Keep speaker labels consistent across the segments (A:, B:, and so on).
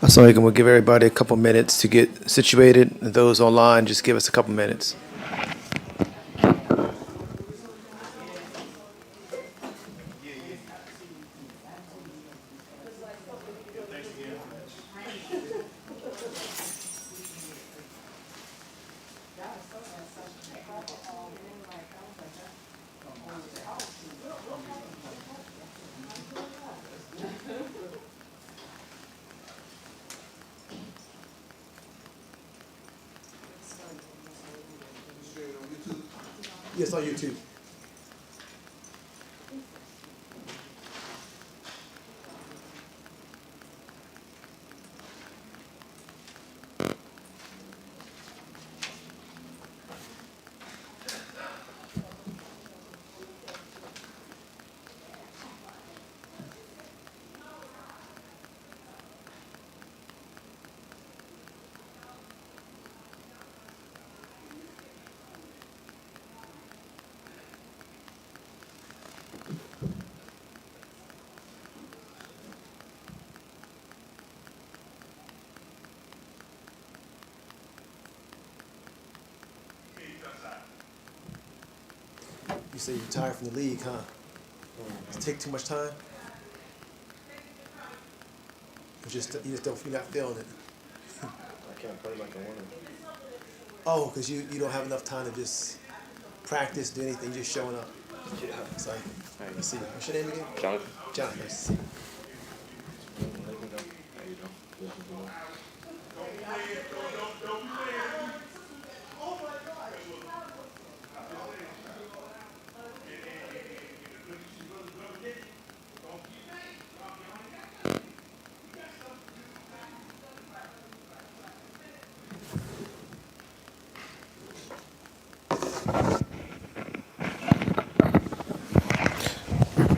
A: So we'll give everybody a couple minutes to get situated. Those online, just give us a couple minutes. Yes, on YouTube. You say you retired from the league, huh? Does it take too much time? You just don't, you're not feeling it.
B: I can't play like I want to.
A: Oh, because you don't have enough time to just practice, do anything, just showing up.
B: Yeah.
A: Sorry.
B: Hey.
A: Let's see. What's your name again?
B: Jonathan.
A: John, nice to see you.
B: How you doing?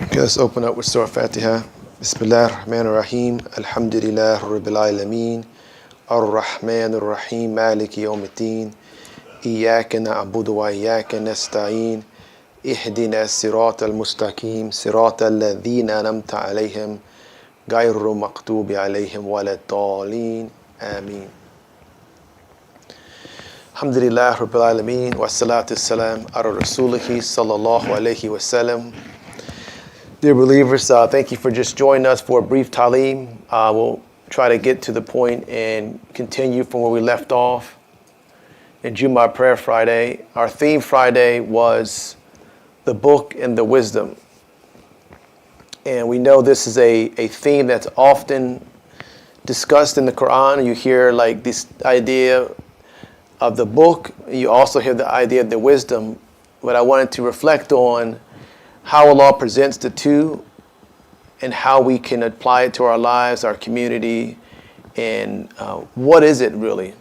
A: Okay, let's open up with Surah Fatiha. Bismillah ar-Rahman ar-Rahim. Alhamdulillah Rabbil Alameen. Ar-Rahman ar-Rahim. Maliki Yawmiddin. Iyaka na'budu wa iyaka nasta'in. Ihdina as-sirata al-mustaqim. Sirata alladhina an'amta alayhim. Ghayru maqtubi alayhim waladdallin. Ameen. Alhamdulillah Rabbil Alameen. Wa salatu salam ala Rasulihi sallallahu alayhi wa sallam. Dear believers, thank you for just joining us for a brief Taleem. We'll try to get to the point and continue from where we left off in Jummah Prayer Friday. Our theme Friday was the book and the wisdom. And we know this is a theme that's often discussed in the Quran. You hear like this idea of the book. You also hear the idea of the wisdom. But I wanted to reflect on how Allah presents the two and how we can apply it to our lives, our community, and what is it really?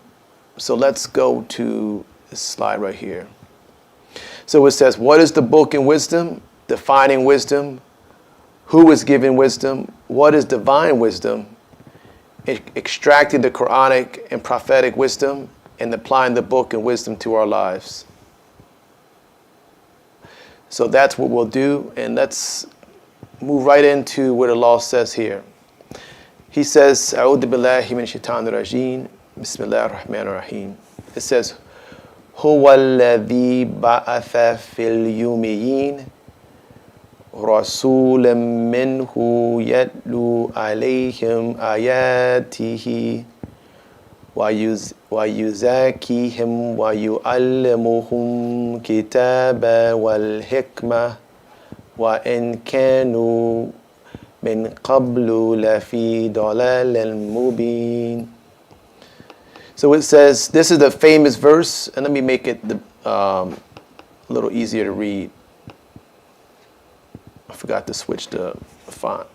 A: So let's go to this slide right here. So it says, what is the book and wisdom? Defining wisdom. Who is giving wisdom? What is divine wisdom? Extracting the Quranic and prophetic wisdom and applying the book and wisdom to our lives. So that's what we'll do, and let's move right into what Allah says here. He says, A'udhu billahi min shaitanir rajim, Bismillahir Rahmanir Rahim. It says, Huwa alladhi ba'atha fil yumiyin, Rasulam minhu yatlu alayhim ayatihi, ويزاكيهم ويعلمهم كتاب والحكمة وإن كانوا من قبل لفي ضلال مبين. So it says, this is the famous verse, and let me make it a little easier to read. I forgot to switch the font.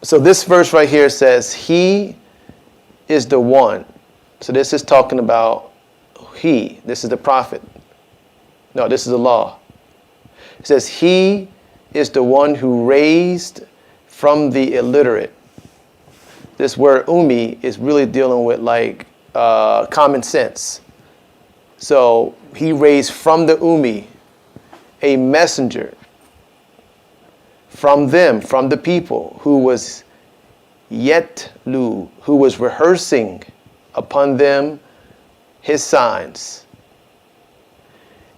A: So this verse right here says, He is the one. So this is talking about He. This is the prophet. No, this is the law. It says, He is the one who raised from the illiterate. This word ummi is really dealing with like common sense. So he raised from the Ummi a messenger from them, from the people, who was Yetlu, who was rehearsing upon them his signs.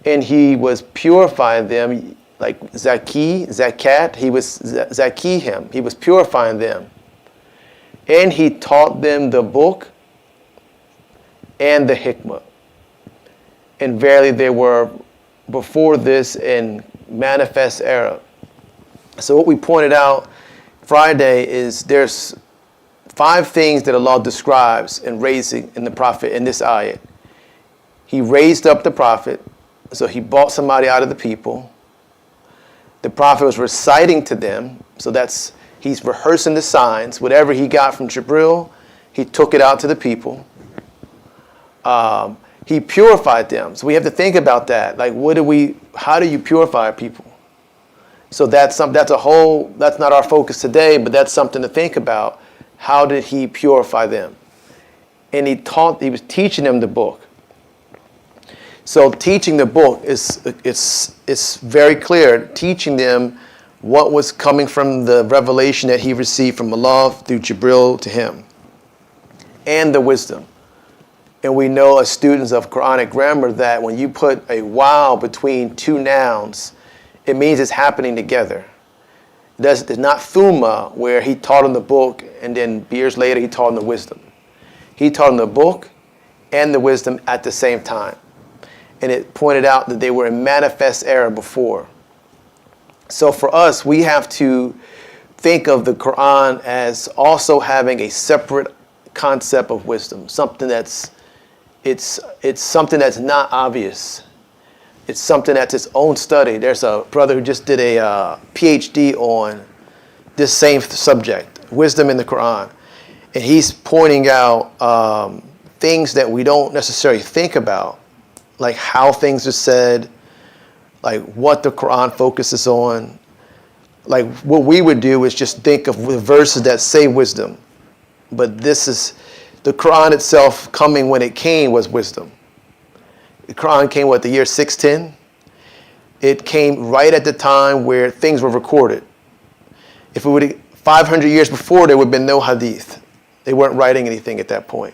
A: And he was purifying them like zakat, he was him. He was purifying them. And he taught them the book and the hikmah. And verily they were before this in manifest error. So what we pointed out Friday is there's 5 things that Allah describes in raising in the Prophet in this ayat. He raised up the Prophet, so he brought somebody out of the people. The Prophet was reciting to them, so he's rehearsing the signs. Whatever he got from Jibril, he took it out to the people. He purified them. So we have to think about that. Like, how do you purify people? So that's not our focus today, but that's something to think about. How did he purify them? And he was teaching them the book. So teaching the book it's very clear, teaching them what was coming from the revelation that he received from Allah through Jibril to him, and the wisdom. And we know as students of Quranic grammar that when you put a wow between 2 nouns, it means it's happening together. There's not thumma, where he taught them the book and then years later he taught them the wisdom. He taught them the book and the wisdom at the same time. And it pointed out that they were in manifest error before. So for us, we have to think of the Quran as also having a separate concept of wisdom, something it's something that's not obvious. It's something that's its own study. There's a brother who just did a PhD on this same subject, wisdom in the Quran. And he's pointing out things that we don't necessarily think about, like how things are said, like what the Quran focuses on. Like what we would do is just think of the verses that say wisdom. But this is, the Quran itself coming when it came was wisdom. The Quran came, the year 610? It came right at the time where things were recorded. If it would 500 years before, there would have been no hadith. They weren't writing anything at that point.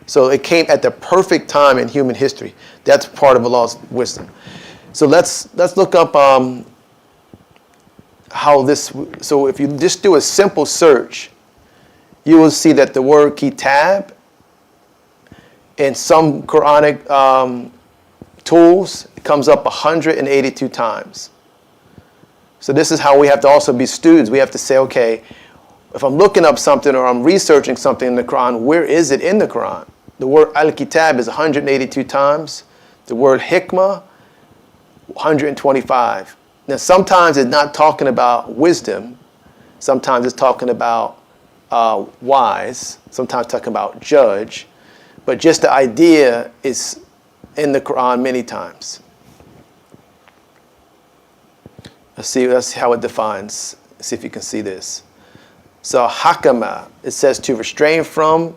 A: So it came at the perfect time in human history. That's part of Allah's wisdom. So let's look up how this. So if you just do a simple search, you will see that the word kitab in some Quranic tools comes up 182 times. So this is how we have to also be students. We have to say, okay, if I'm looking up something or I'm researching something in the Quran, where is it in the Quran? The word al-kitab is 182 times. The word hikmah, 125. Now sometimes it's not talking about wisdom. Sometimes it's talking about wise. Sometimes talking about judge. But just the idea is in the Quran many times. Let's see how it defines. Let's see if you can see this. So hakama, it says to restrain from.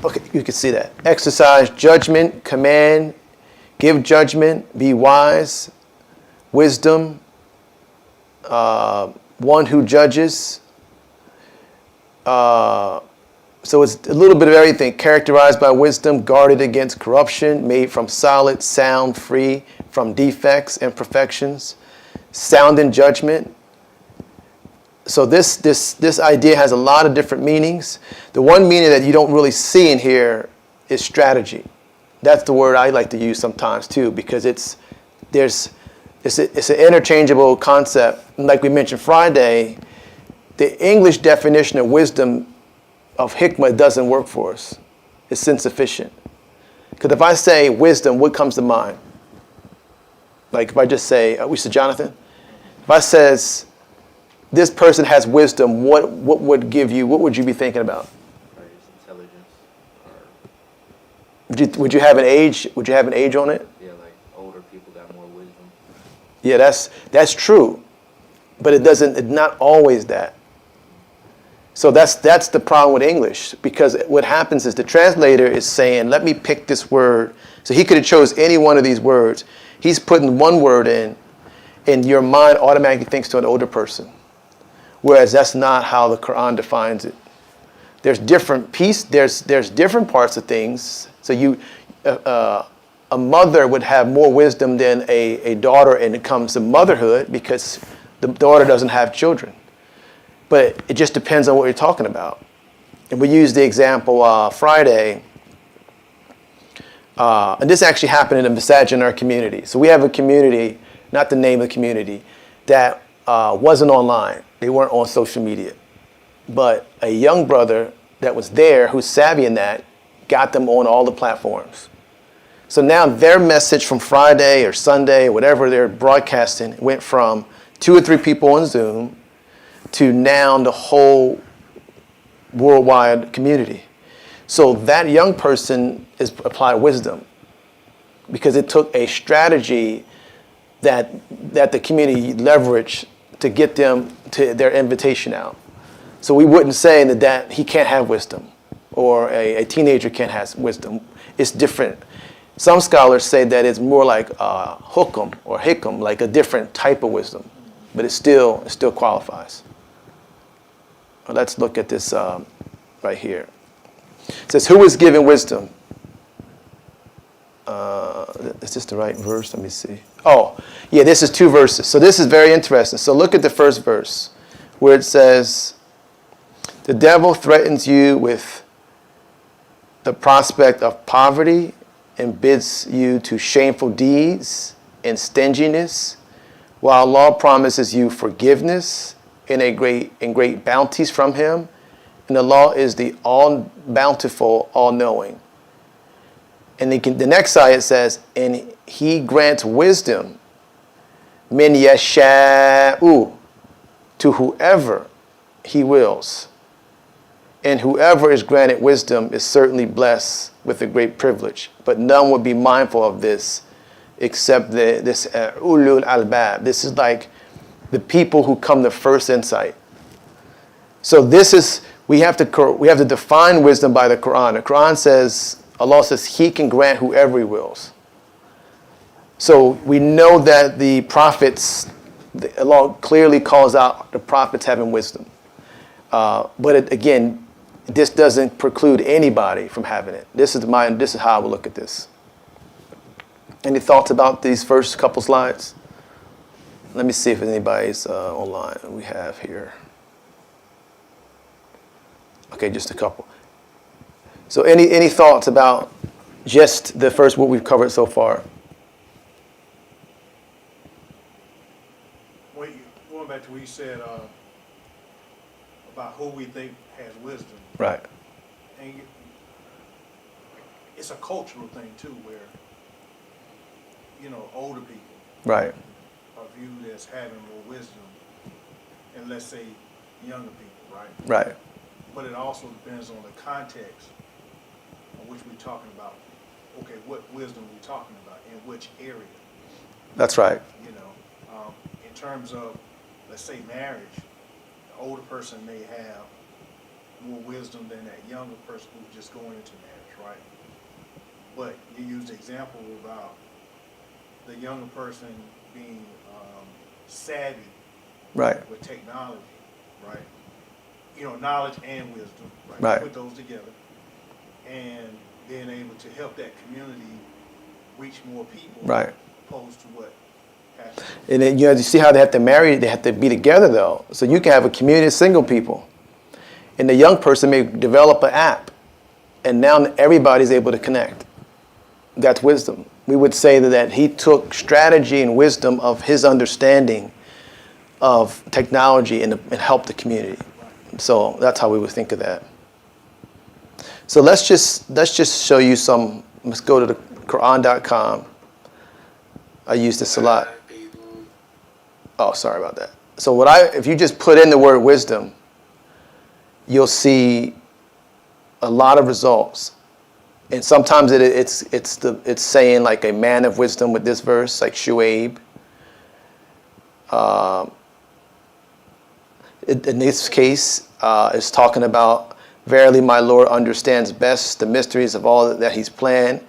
A: Okay, you can see that. Exercise judgment, command, give judgment, be wise, wisdom, one who judges. So it's a little bit of everything. Characterized by wisdom, guarded against corruption, made from solid, sound, free from defects and imperfections, sound in judgment. So this idea has a lot of different meanings. The one meaning that you don't really see in here is strategy. That's the word I like to use sometimes too, because it's an interchangeable concept. And like we mentioned Friday, the English definition of wisdom of hikmah doesn't work for us. It's insufficient. Because if I say wisdom, what comes to mind? Like if I just say, we said Jonathan? If I says, this person has wisdom, what would you be thinking about?
B: Intelligence.
A: Would you have an age? Would you have an age on it?
B: Yeah, like older people got more wisdom.
A: Yeah, that's true. But it's not always that. So that's the problem with English, because what happens is the translator is saying, let me pick this word. So he could have chose any one of these words. He's putting one word in, and your mind automatically thinks to an older person. Whereas that's not how the Quran defines it. There's different there's different parts of things. So a mother would have more wisdom than a daughter, and it comes to motherhood, because the daughter doesn't have children. But it just depends on what you're talking about. And we used the example Friday, and this actually happened in a masajid in our community. So we have a community, not the name of the community, that wasn't online. They weren't on social media. But a young brother that was there, who's savvy in that, got them on all the platforms. So now their message from Friday or Sunday, or whatever they're broadcasting, went from 2 or 3 people on Zoom to now the whole worldwide community. So that young person is applied wisdom, because it took a strategy that the community leveraged to get them to their invitation out. So we wouldn't say that he can't have wisdom, or a teenager can't have wisdom. It's different. Some scholars say that it's more like hukum or hikam, like a different type of wisdom, but it still qualifies. Well, let's look at this right here. It says, who is given wisdom? Is this the right verse? Let me see. Oh, yeah, this is 2 verses. So this is very interesting. So look at the first verse, where it says, the devil threatens you with the prospect of poverty and bids you to shameful deeds and stinginess, while Allah promises you forgiveness and great bounties from him. And Allah is the all-bountiful, all-knowing. And the next ayat says, and he grants wisdom, min yasha'u, to whoever he wills. And whoever is granted wisdom is certainly blessed with a great privilege. But none would be mindful of this except this ulul albab. This is like the people who come to first insight. So this is, we have to define wisdom by the Quran. The Quran says, Allah says he can grant whoever he wills. So we know that the prophets, Allah clearly calls out the prophets having wisdom. But again, this doesn't preclude anybody from having it. This is how I would look at this. Any thoughts about these first couple slides? Let me see if anybody's online. We have here. Okay, just a couple. So any thoughts about just the first, what we've covered so far?
C: Going back to what you said about who we think has wisdom.
A: Right.
C: And it's a cultural thing too, where, older people
A: Right.
C: are viewed as having more wisdom and, let's say, younger people, right?
A: Right.
C: But it also depends on the context on which we're talking about. Okay, what wisdom we're talking about, in which area.
A: That's right.
C: In terms of, let's say, marriage, the older person may have more wisdom than that younger person who's just going into marriage, right? But you use the example about the younger person being savvy,
A: Right.
C: with technology, right? Knowledge and wisdom, right?
A: Right.
C: Put those together, and being able to help that community reach more people,
A: Right.
C: opposed to what happened.
A: And then you see how they have to marry, they have to be together though. So you can have a community of single people. And the young person may develop an app, and now everybody's able to connect. That's wisdom. We would say that he took strategy and wisdom of his understanding of technology and helped the community. So that's how we would think of that. So let's just show you some. Let's go to the Quran.com. I use this a lot. Oh, sorry about that. So if you just put in the word wisdom, you'll see a lot of results. And sometimes it's saying like a man of wisdom with this verse, like Shu'aib. In this case, is talking about, verily my Lord understands best the mysteries of all that he's planned,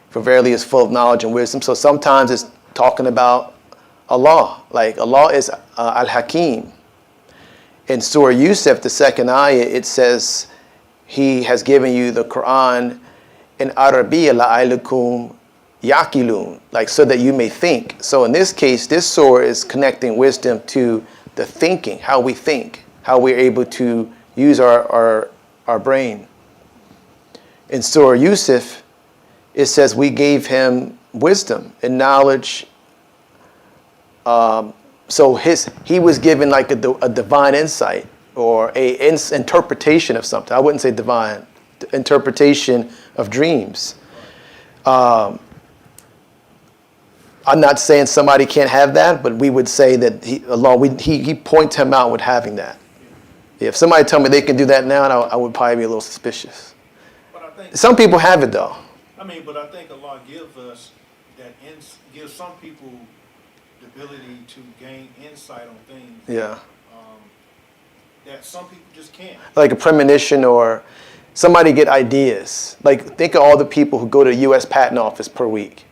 A: for verily is full of knowledge and wisdom. So sometimes it's talking about Allah, like Allah is Al-Hakim. In Surah Yusuf, the second ayah, it says, he has given you the Quran in Arabiya la'aylakum yaqilun, like so that you may think. So in this case, this surah is connecting wisdom to the thinking, how we think, how we're able to use our brain. In Surah Yusuf, it says we gave him wisdom and knowledge. So he was given like a divine insight or interpretation of something. I wouldn't say divine, interpretation of dreams. I'm not saying somebody can't have that, but we would say that he points him out with having that. If somebody told me they can do that now, I would probably be a little suspicious.
C: But I think
A: Some people have it though.
C: but I think Allah gives us gives some people the ability to gain insight on things.
A: Yeah.
C: That some people just can't.
A: Like a premonition or somebody get ideas. Like think of all the people who go to the U.S. Patent Office per week.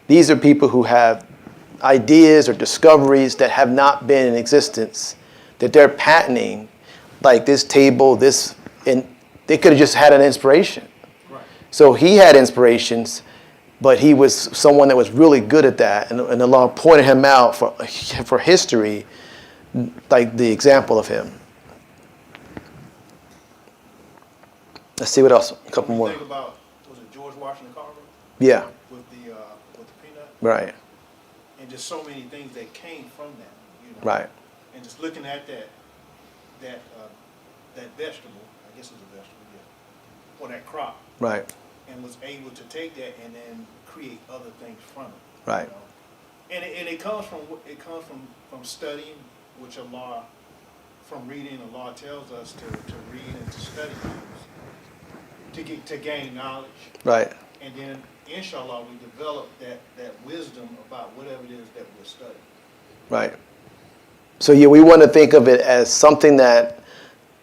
A: These are people who have ideas or discoveries that have not been in existence, that they're patenting, like this table, and they could have just had an inspiration.
C: Right.
A: So he had inspirations, but he was someone that was really good at that, and Allah pointed him out for history, like the example of him. Let's see what else. A couple more.
C: Think about, was it George Washington Carver
A: Yeah.
C: with the peanut,
A: Right.
C: and just so many things that came from that.
A: Right.
C: And just looking at that vegetable, I guess it's a vegetable, yeah, or that crop,
A: Right.
C: and was able to take that and then create other things from it.
A: Right.
C: And it comes from studying, which Allah, from reading, Allah tells us to read and to study things, to gain knowledge.
A: Right.
C: And then, inshallah, we develop that wisdom about whatever it is that we're studying.
A: Right. So yeah, we want to think of it as something that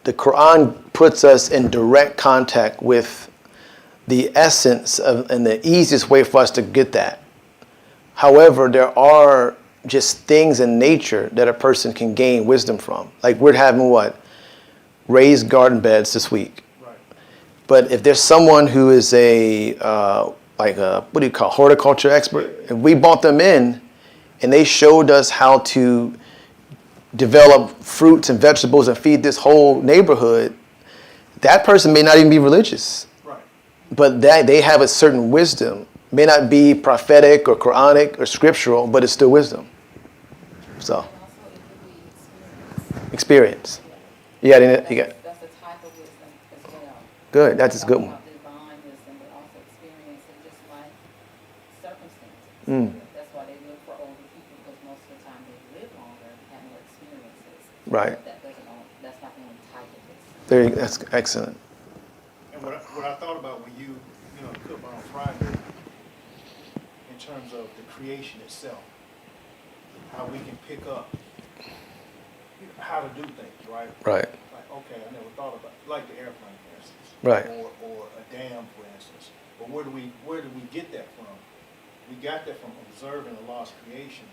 A: the Quran puts us in direct contact with the essence of, and the easiest way for us to get that. However, there are just things in nature that a person can gain wisdom from. Like we're having raised garden beds this week.
C: Right.
A: But if there's someone who is horticulture expert, and we brought them in and they showed us how to develop fruits and vegetables and feed this whole neighborhood, that person may not even be religious.
C: Right.
A: But they have a certain wisdom. May not be prophetic or Quranic or scriptural, but it's still wisdom. So,
D: And also it could be
A: experience.
D: experience.
A: You got any?
D: That's a type of wisdom as well.
A: Good. That's a good one.
D: Talking about divine wisdom, but also experience and just life circumstances.
A: Mm.
D: That's why they look for older people, because most of the time they live longer and have more experiences.
A: Right.
D: But that's not the only type of wisdom.
A: That's excellent.
C: And what I thought about when you cook on Friday, in terms of the creation itself, how we can pick up how to do things, right?
A: Right.
C: Like, okay, I never thought about it. Like the airplane, for instance.
A: Right.
C: Or a dam, for instance. But where do we get that from? We got that from observing Allah's creation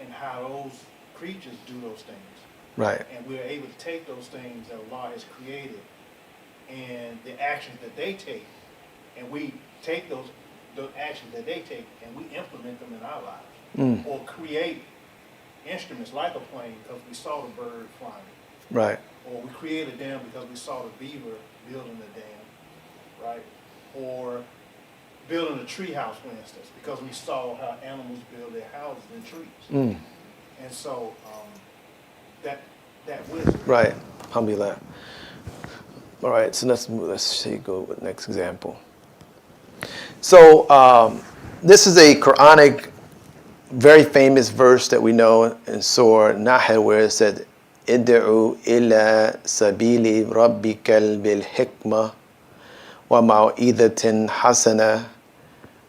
C: and how those creatures do those things.
A: Right.
C: And we're able to take those things that Allah has created and the actions that they take, and we take the actions that they take and we implement them in our lives.
A: Mm.
C: Or create instruments like a plane because we saw the bird flying.
A: Right.
C: Or we create a dam because we saw the beaver building the dam, right? Or building a tree house, for instance, because we saw how animals build their houses in trees.
A: Mm.
C: And so that wisdom.
A: Right. Alhamdulillah. All right. So let's see. Go with the next example. So this is a Quranic, very famous verse that we know in Surah Nahl, where it said, "Id'u ila sabili rabbikal bil hikmah wa mau'izatin hasana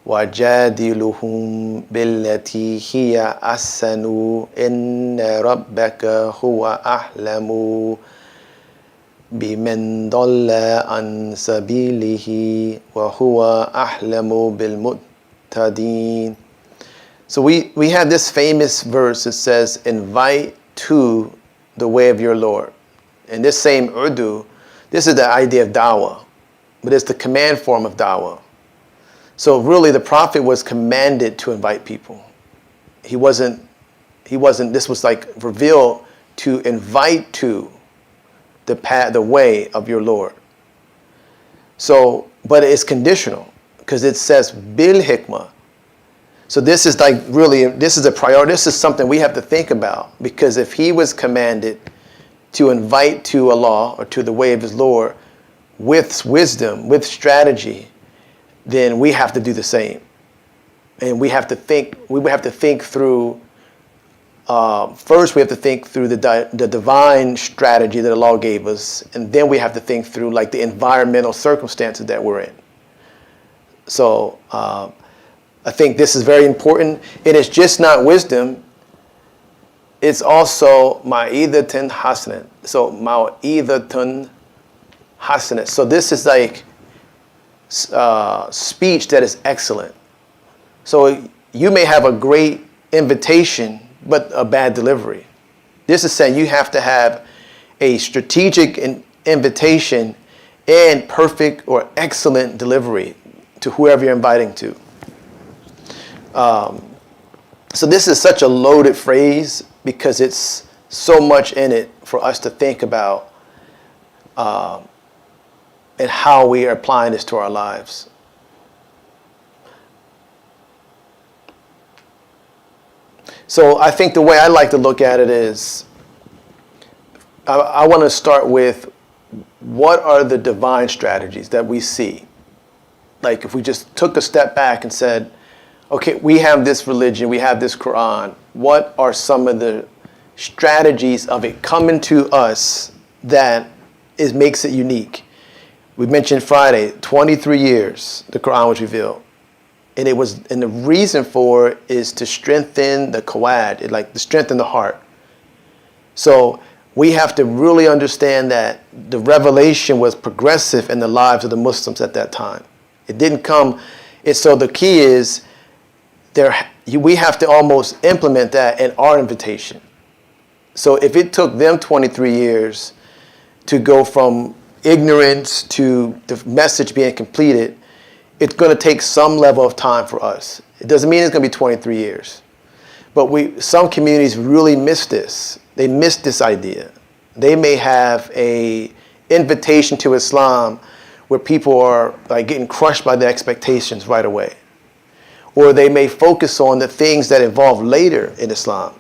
A: wa jadiluhum billati hiya ahsanu inna rabbaka huwa ahlamu بِمَنْ ضَلَّ عَنْ سَبِيلِهِ وَهُوَ أَحْلَمُ بِالْمُهْتَدِينَ. So we have this famous verse that says, invite to the way of your Lord. And this same urdu, this is the idea of dawah, but it's the command form of dawah. So really the Prophet was commanded to invite people. He wasn't, this was like revealed to invite to the path, the way of your Lord. So, but it's conditional because it says bil hikmah. So this is like really, this is a priority. This is something we have to think about, because if he was commanded to invite to Allah or to the way of his Lord with wisdom, with strategy, then we have to do the same. And we have to think through, first we have to think through the divine strategy that Allah gave us, and then we have to think through like the environmental circumstances that we're in. So I think this is very important. It is just not wisdom, it's also ma'idhatun hasanat. So ma'idhatun hasanat. So this is like speech that is excellent. So you may have a great invitation, but a bad delivery. This is saying you have to have a strategic invitation and perfect or excellent delivery to whoever you're inviting to. So this is such a loaded phrase because it's so much in it for us to think about and how we are applying this to our lives. So I think the way I like to look at it is, I want to start with what are the divine strategies that we see? Like if we just took a step back and said, okay, we have this religion, we have this Quran. What are some of the strategies of it coming to us that makes it unique? We mentioned Friday, 23 years the Quran was revealed. And the reason for it is to strengthen the qawad, like to strengthen the heart. So we have to really understand that the revelation was progressive in the lives of the Muslims at that time. It didn't come, so the key is we have to almost implement that in our invitation. So if it took them 23 years to go from ignorance to the message being completed, it's going to take some level of time for us. It doesn't mean it's going to be 23 years. But some communities really miss this. They miss this idea. They may have a invitation to Islam where people are like getting crushed by the expectations right away. Or they may focus on the things that evolve later in Islam.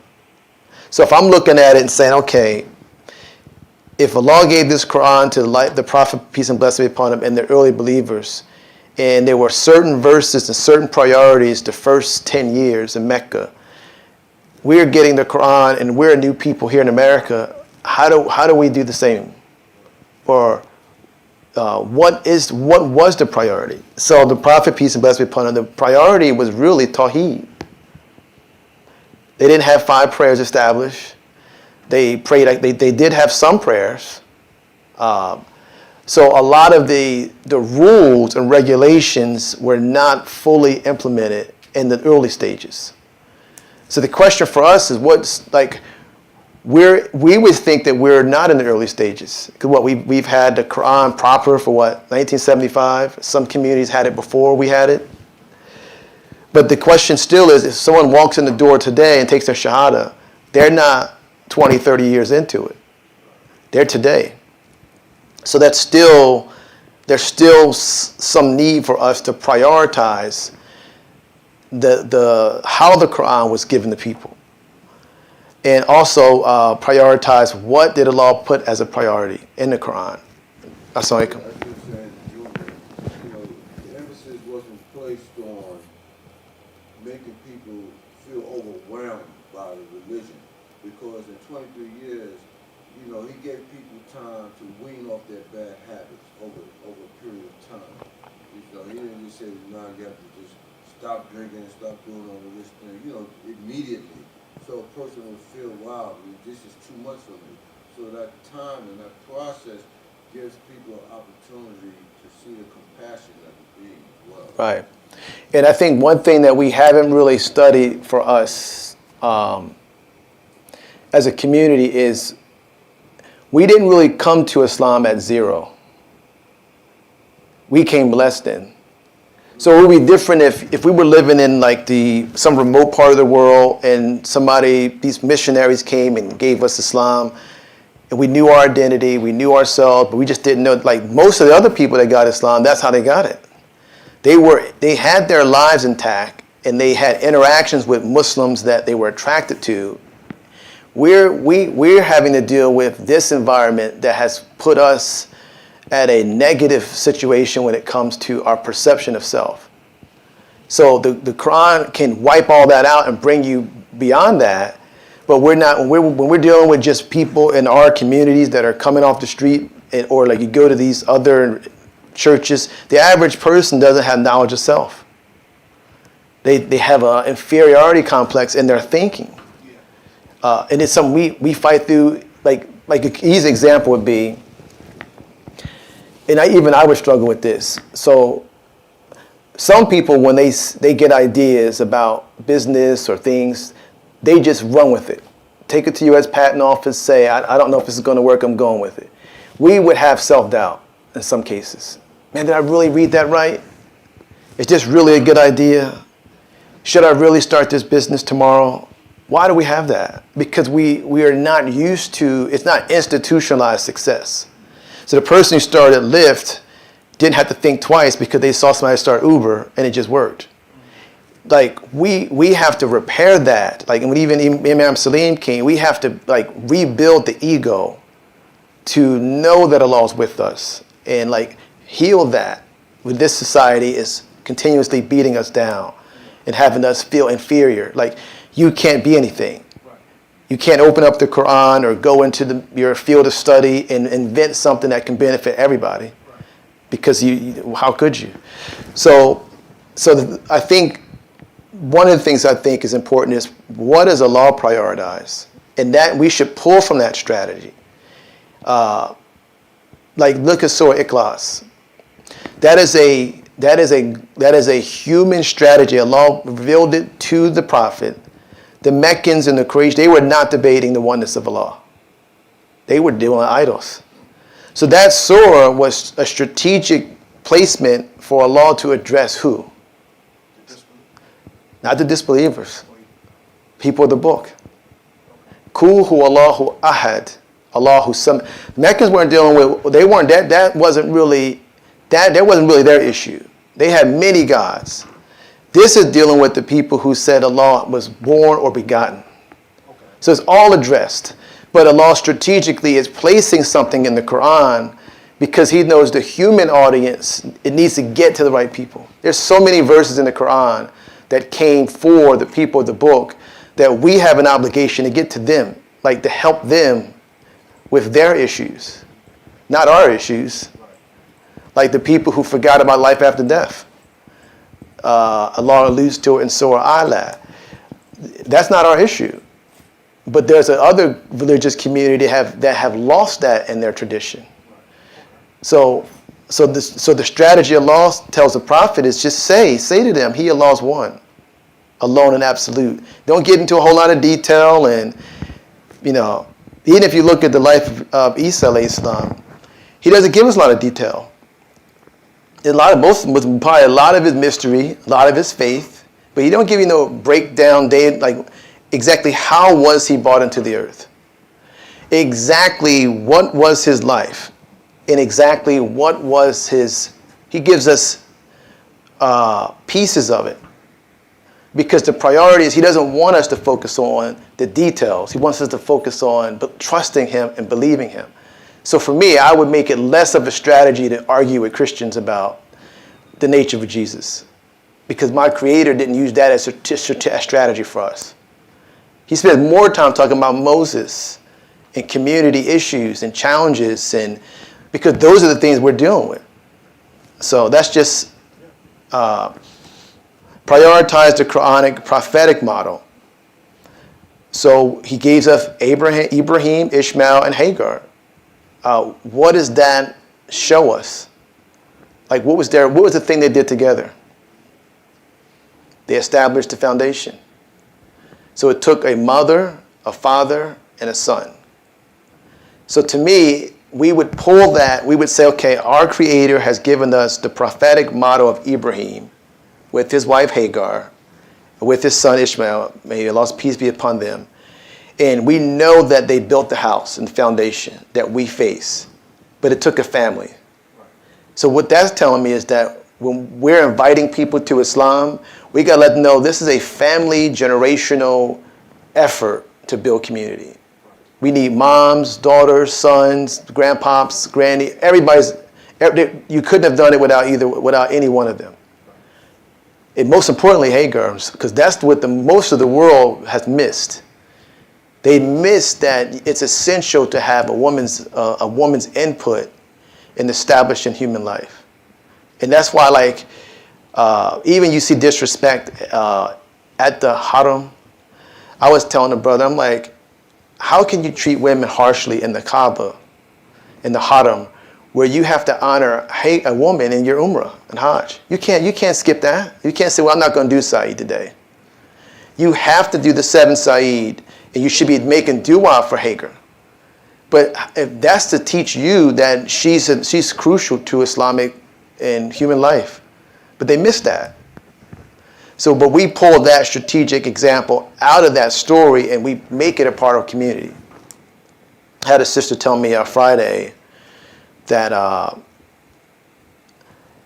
A: So if I'm looking at it and saying, okay, if Allah gave this Quran to the Prophet, peace and blessing be upon him, and the early believers, and there were certain verses and certain priorities the first 10 years in Mecca, we're getting the Quran and we're new people here in America. How do we do the same? Or what was the priority? So the Prophet, peace and blessing be upon him, the priority was really Tawheed. They didn't have 5 prayers established. They prayed, they did have some prayers. So a lot of the rules and regulations were not fully implemented in the early stages. So the question for us is we would think that we're not in the early stages. Because we've had the Quran proper for 1975? Some communities had it before we had it. But the question still is, if someone walks in the door today and takes their Shahada, they're not 20, 30 years into it. They're today. So there's still some need for us to prioritize how the Quran was given to people. And also prioritize what did Allah put as a priority in the Quran. Assalamu alaikum.
E: I just said, the emphasis wasn't placed on making people feel overwhelmed by the religion, because in 23 years, he gave people time to wean off their bad habits over a period of time. He didn't just say, now you have to just stop drinking and stop doing all of this thing, immediately. So a person will feel, wow, this is too much for me. So that time and that process gives people an opportunity to see the compassion of the being as well.
A: Right. And I think one thing that we haven't really studied for us as a community is we didn't really come to Islam at zero. We came less than. So it would be different if we were living in like some remote part of the world and these missionaries came and gave us Islam and we knew our identity, we knew ourselves, but we just didn't know, like most of the other people that got Islam, that's how they got it. They had their lives intact and they had interactions with Muslims that they were attracted to. We're having to deal with this environment that has put us at a negative situation when it comes to our perception of self. So the Quran can wipe all that out and bring you beyond that, but we're not, when we're dealing with just people in our communities that are coming off the street, or like you go to these other churches, the average person doesn't have knowledge of self. They have an inferiority complex in their thinking. And it's something we fight through. Like an easy example would be, and I would struggle with this. So some people, when they get ideas about business or things, they just run with it. Take it to U.S. Patent Office, say, I don't know if this is going to work, I'm going with it. We would have self-doubt in some cases. Man, did I really read that right? Is this really a good idea? Should I really start this business tomorrow? Why do we have that? Because we are not used to, it's not institutionalized success. So the person who started Lyft didn't have to think twice because they saw somebody start Uber and it just worked. Like we have to repair that. Like when even Imam Taleem came, we have to like rebuild the ego to know that Allah is with us and like heal that. When this society is continuously beating us down and having us feel inferior. Like you can't be anything. You can't open up the Quran or go into your field of study and invent something that can benefit everybody, because how could you? So I think one of the things I think is important is, what does Allah prioritize, and that we should pull from that strategy. Like look at Surah Ikhlas. That is a human strategy. Allah revealed it to the Prophet. The Meccans and the Quraysh, they were not debating the oneness of Allah. They were dealing with idols. So that surah was a strategic placement for Allah to address who? Not the disbelievers. People of the book. Kul hu Allahu ahad. Allahu samad. Meccans weren't dealing with, that wasn't really their issue. They had many gods. This is dealing with the people who said Allah was born or begotten. Okay. So it's all addressed. But Allah strategically is placing something in the Quran because He knows the human audience, it needs to get to the right people. There's so many verses in the Quran that came for the people of the book that we have an obligation to get to them, like to help them with their issues, not our issues. Like the people who forgot about life after death. Allah alludes to it in Surah Ala. That's not our issue. But there's other religious community that have lost that in their tradition. So the strategy Allah tells the Prophet is just say to them, He, Allah, is one, alone and absolute. Don't get into a whole lot of detail, and even if you look at the life of Isa alayhi salam, he doesn't give us a lot of detail. Probably a lot of his mystery, a lot of his faith, but he don't give you no breakdown like exactly how was he brought into the earth, exactly what was his life, and exactly what was he gives us pieces of it, because the priority is He doesn't want us to focus on the details. He wants us to focus on trusting Him and believing Him. So for me, I would make it less of a strategy to argue with Christians about the nature of Jesus, because my Creator didn't use that as a strategy for us. He spent more time talking about Moses and community issues and challenges, and because those are the things we're dealing with. So that's just prioritize the Quranic prophetic model. So He gave us Ibrahim, Ishmael, and Hagar. What is that show us. Like, what was the thing they did together? They established the foundation. So it took a mother, a father, and a son. So to me, we would pull that, we would say, okay, our Creator has given us the prophetic model of Ibrahim with his wife Hagar, with his son Ishmael, may Allah's peace be upon them. And we know that they built the house and the foundation that we face, but it took a family. So what that's telling me is that when we're inviting people to Islam, we got to let them know this is a family generational effort to build community. We need moms, daughters, sons, grandpops, granny, you couldn't have done it without any one of them. And most importantly, Hagar, because that's what most of the world has missed. They missed that it's essential to have a woman's input in establishing human life. And that's why, like, even you see disrespect at the haram. I was telling a brother, I'm like, how can you treat women harshly in the Kaaba, in the haram, where you have to honor a woman in your umrah and hajj? You can't skip that. You can't say, well, I'm not going to do Saeed today. You have to do the 7 Saeed, and you should be making dua for Hagar. But if that's to teach you that she's crucial to Islamic and human life. But they missed that. So, but we pull that strategic example out of that story and we make it a part of community. I had a sister tell me Friday that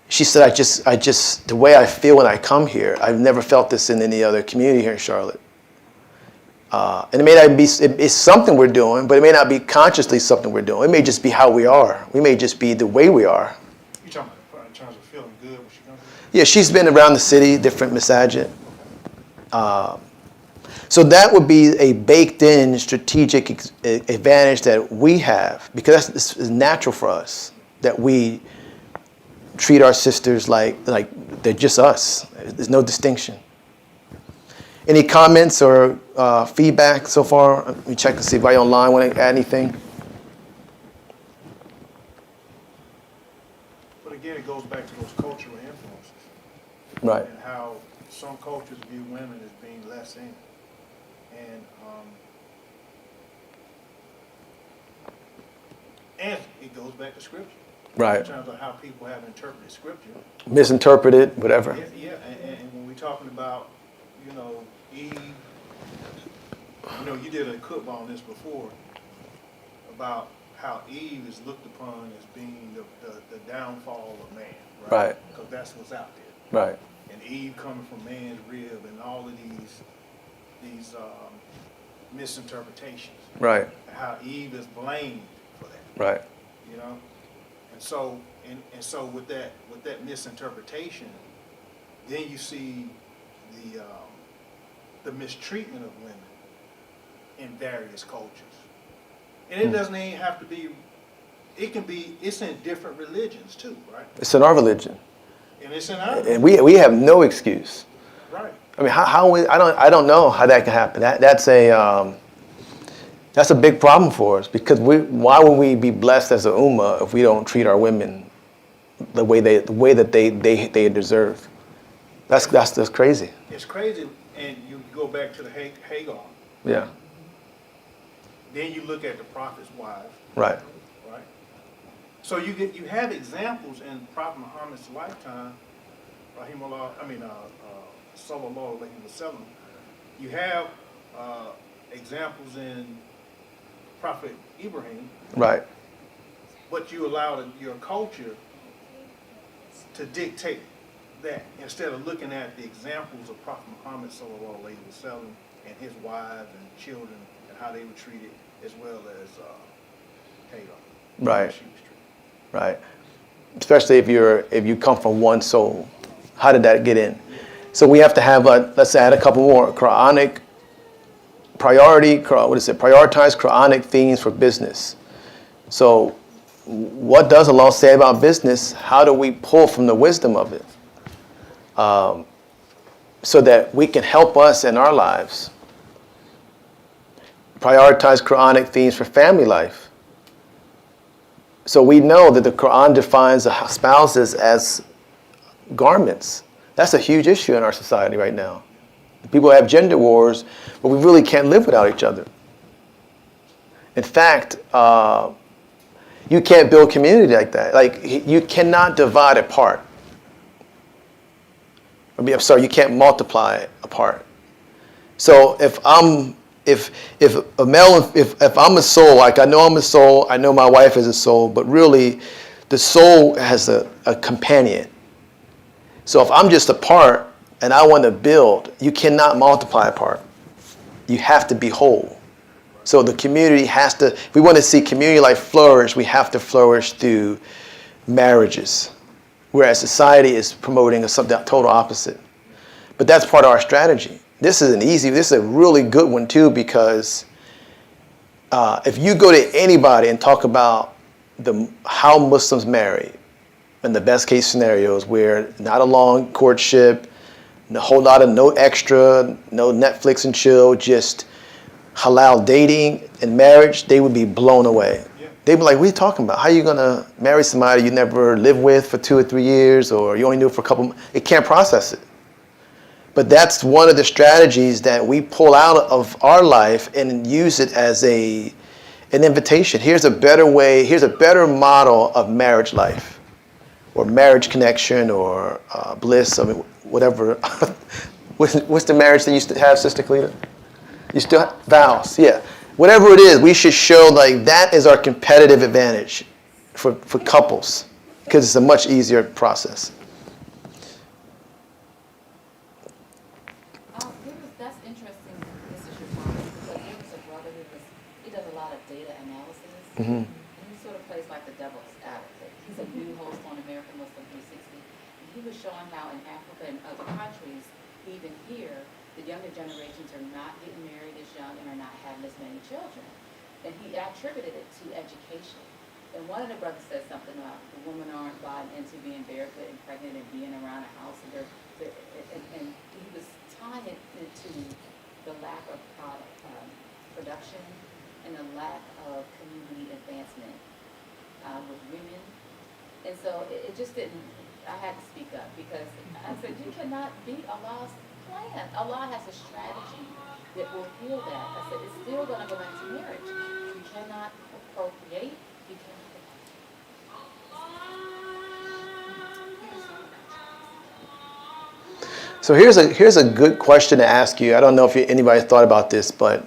A: she said, I just, the way I feel when I come here, I've never felt this in any other community here in Charlotte. And it may not be, it's something we're doing, but it may not be consciously something we're doing. It may just be how we are. We may just be the way we are.
C: You talking about in terms of feeling good when she comes here?
A: Yeah, she's been around the city, different masajid. So that would be a baked-in strategic advantage that we have, because it's natural for us that we treat our sisters like they're just us. There's no distinction. Any comments or feedback so far? Let me check to see if I online want to add anything.
C: But again, it goes back to those cultural influences.
A: Right.
C: And how some cultures view women as being less in. And it goes back to scripture.
A: Right.
C: In terms of how people have interpreted scripture.
A: Misinterpreted, whatever.
C: Yeah, and when we're talking about, Eve, you did a clip on this before about how Eve is looked upon as being the downfall of man, right?
A: Right.
C: Because that's what's out there.
A: Right.
C: And Eve coming from man's rib and all of these misinterpretations.
A: Right.
C: And how Eve is blamed for that.
A: Right.
C: And so with that misinterpretation, then you see the mistreatment of women in various cultures. And it doesn't even have to be, it's in different religions too, right? It's
A: in our religion.
C: And it's in our religion.
A: And we have no excuse.
C: Right.
A: I mean, I don't know how that can happen. That's a big problem for us, because why would we be blessed as a ummah if we don't treat our women the way that they deserve? That's crazy.
C: It's crazy, and you go back to the Hagar.
A: Yeah.
C: Then you look at the prophet's wives.
A: Right.
C: Right. So you have examples in Prophet Muhammad's lifetime, sallallahu alaihi wasallam. You have examples in Prophet Ibrahim.
A: Right.
C: But you allow your culture to dictate that instead of looking at the examples of Prophet Muhammad sallallahu alaihi wasallam and his wives and children and how they were treated, as well as Hagar.
A: Right.
C: She was treated.
A: Right. Especially if you come from one soul. How did that get in? So we have to have let's add a couple more Quranic prioritize Quranic themes for business. So what does Allah say about business? How do we pull from the wisdom of it? So that we can help us in our lives. Prioritize Quranic themes for family life. So we know that the Quran defines the spouses as garments. That's a huge issue in our society right now. People have gender wars, but we really can't live without each other. In fact, you can't build community like that. Like, you cannot divide apart. I'm sorry, you can't multiply apart. So if I'm a soul, like I know I'm a soul, I know my wife is a soul, but really the soul has a companion. So if I'm just a part and I want to build, you cannot multiply apart. You have to be whole. So the community has to, if we want to see community life flourish, we have to flourish through marriages. Whereas society is promoting something total opposite. But that's part of our strategy. This is a really good one too, because if you go to anybody and talk about how Muslims marry, in the best case scenarios where not a long courtship, a whole lot of no extra, no Netflix and chill, just halal dating and marriage, they would be blown away.
C: Yeah.
A: They'd be like, what are you talking about? How are you going to marry somebody you never lived with for 2 or 3 years, or you only knew for a couple months? It can't process it. But that's one of the strategies that we pull out of our life and use it as an invitation. Here's a better way, here's a better model of marriage life, or marriage connection, or bliss, I mean, whatever. What's the marriage that you used to have, Sister Cleta? You still have vows, yeah. Whatever it is, we should show like that is our competitive advantage for couples, because it's a much easier process.
D: That's interesting, Mr. Shafan, because there was a brother he does a lot of data analysis,
A: Mm-hmm.
D: and he sort of plays like the devil's advocate. He's a new host on American Muslim 360, and he was showing how in Africa and other countries, even here, the younger generations are not getting married as young and are not having as many children. And he attributed it to education. And one of the brothers said something about the women aren't buying into being barefoot and pregnant and being around a house, and he was tying it into the lack of production and the lack of community advancement with women. And so it just didn't, I had to speak up, because I said, you cannot beat Allah's plan. Allah has a strategy that will heal that. I said, it's still going to go into marriage. You cannot procreate. You cannot.
A: So here's a good question to ask you. I don't know if anybody thought about this, but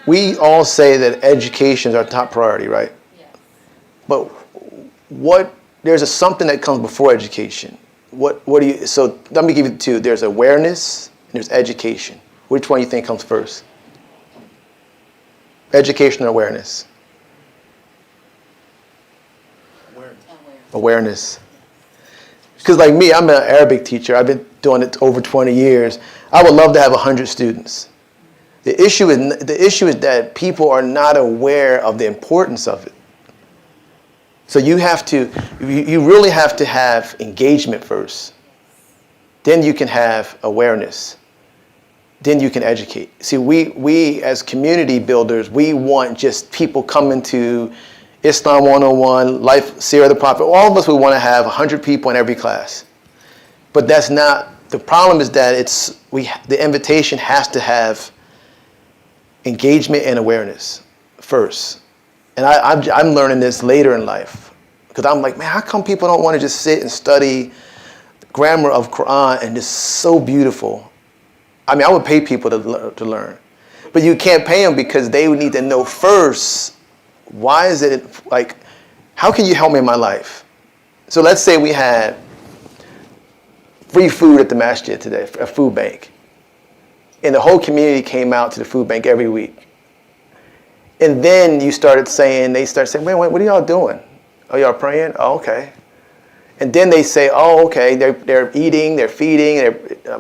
A: we all say that education is our top priority, right?
D: Yes.
A: But there's something that comes before education. So let me give you two. There's awareness and there's education. Which one do you think comes first? Education or awareness? Awareness. Because like me, I'm an Arabic teacher. I've been doing it over 20 years. I would love to have 100 students. The issue is that people are not aware of the importance of it. So you really have to have engagement first. Then you can have awareness. Then you can educate. See, we as community builders, we want just people coming to Islam 101, Life, Seerah of the Prophet. All of us, we want to have 100 people in every class. But that's not, the problem is that the invitation has to have engagement and awareness first. And I'm learning this later in life. Because I'm like, man, how come people don't want to just sit and study the grammar of Quran and it's so beautiful? I mean, I would pay people to learn. But you can't pay them because they would need to know first, why is it, like, how can you help me in my life? So let's say we had free food at the masjid today, a food bank. And the whole community came out to the food bank every week. And then they start saying, wait, what are y'all doing? Oh, y'all praying? Oh, okay. And then they say, oh, okay, they're eating, they're feeding,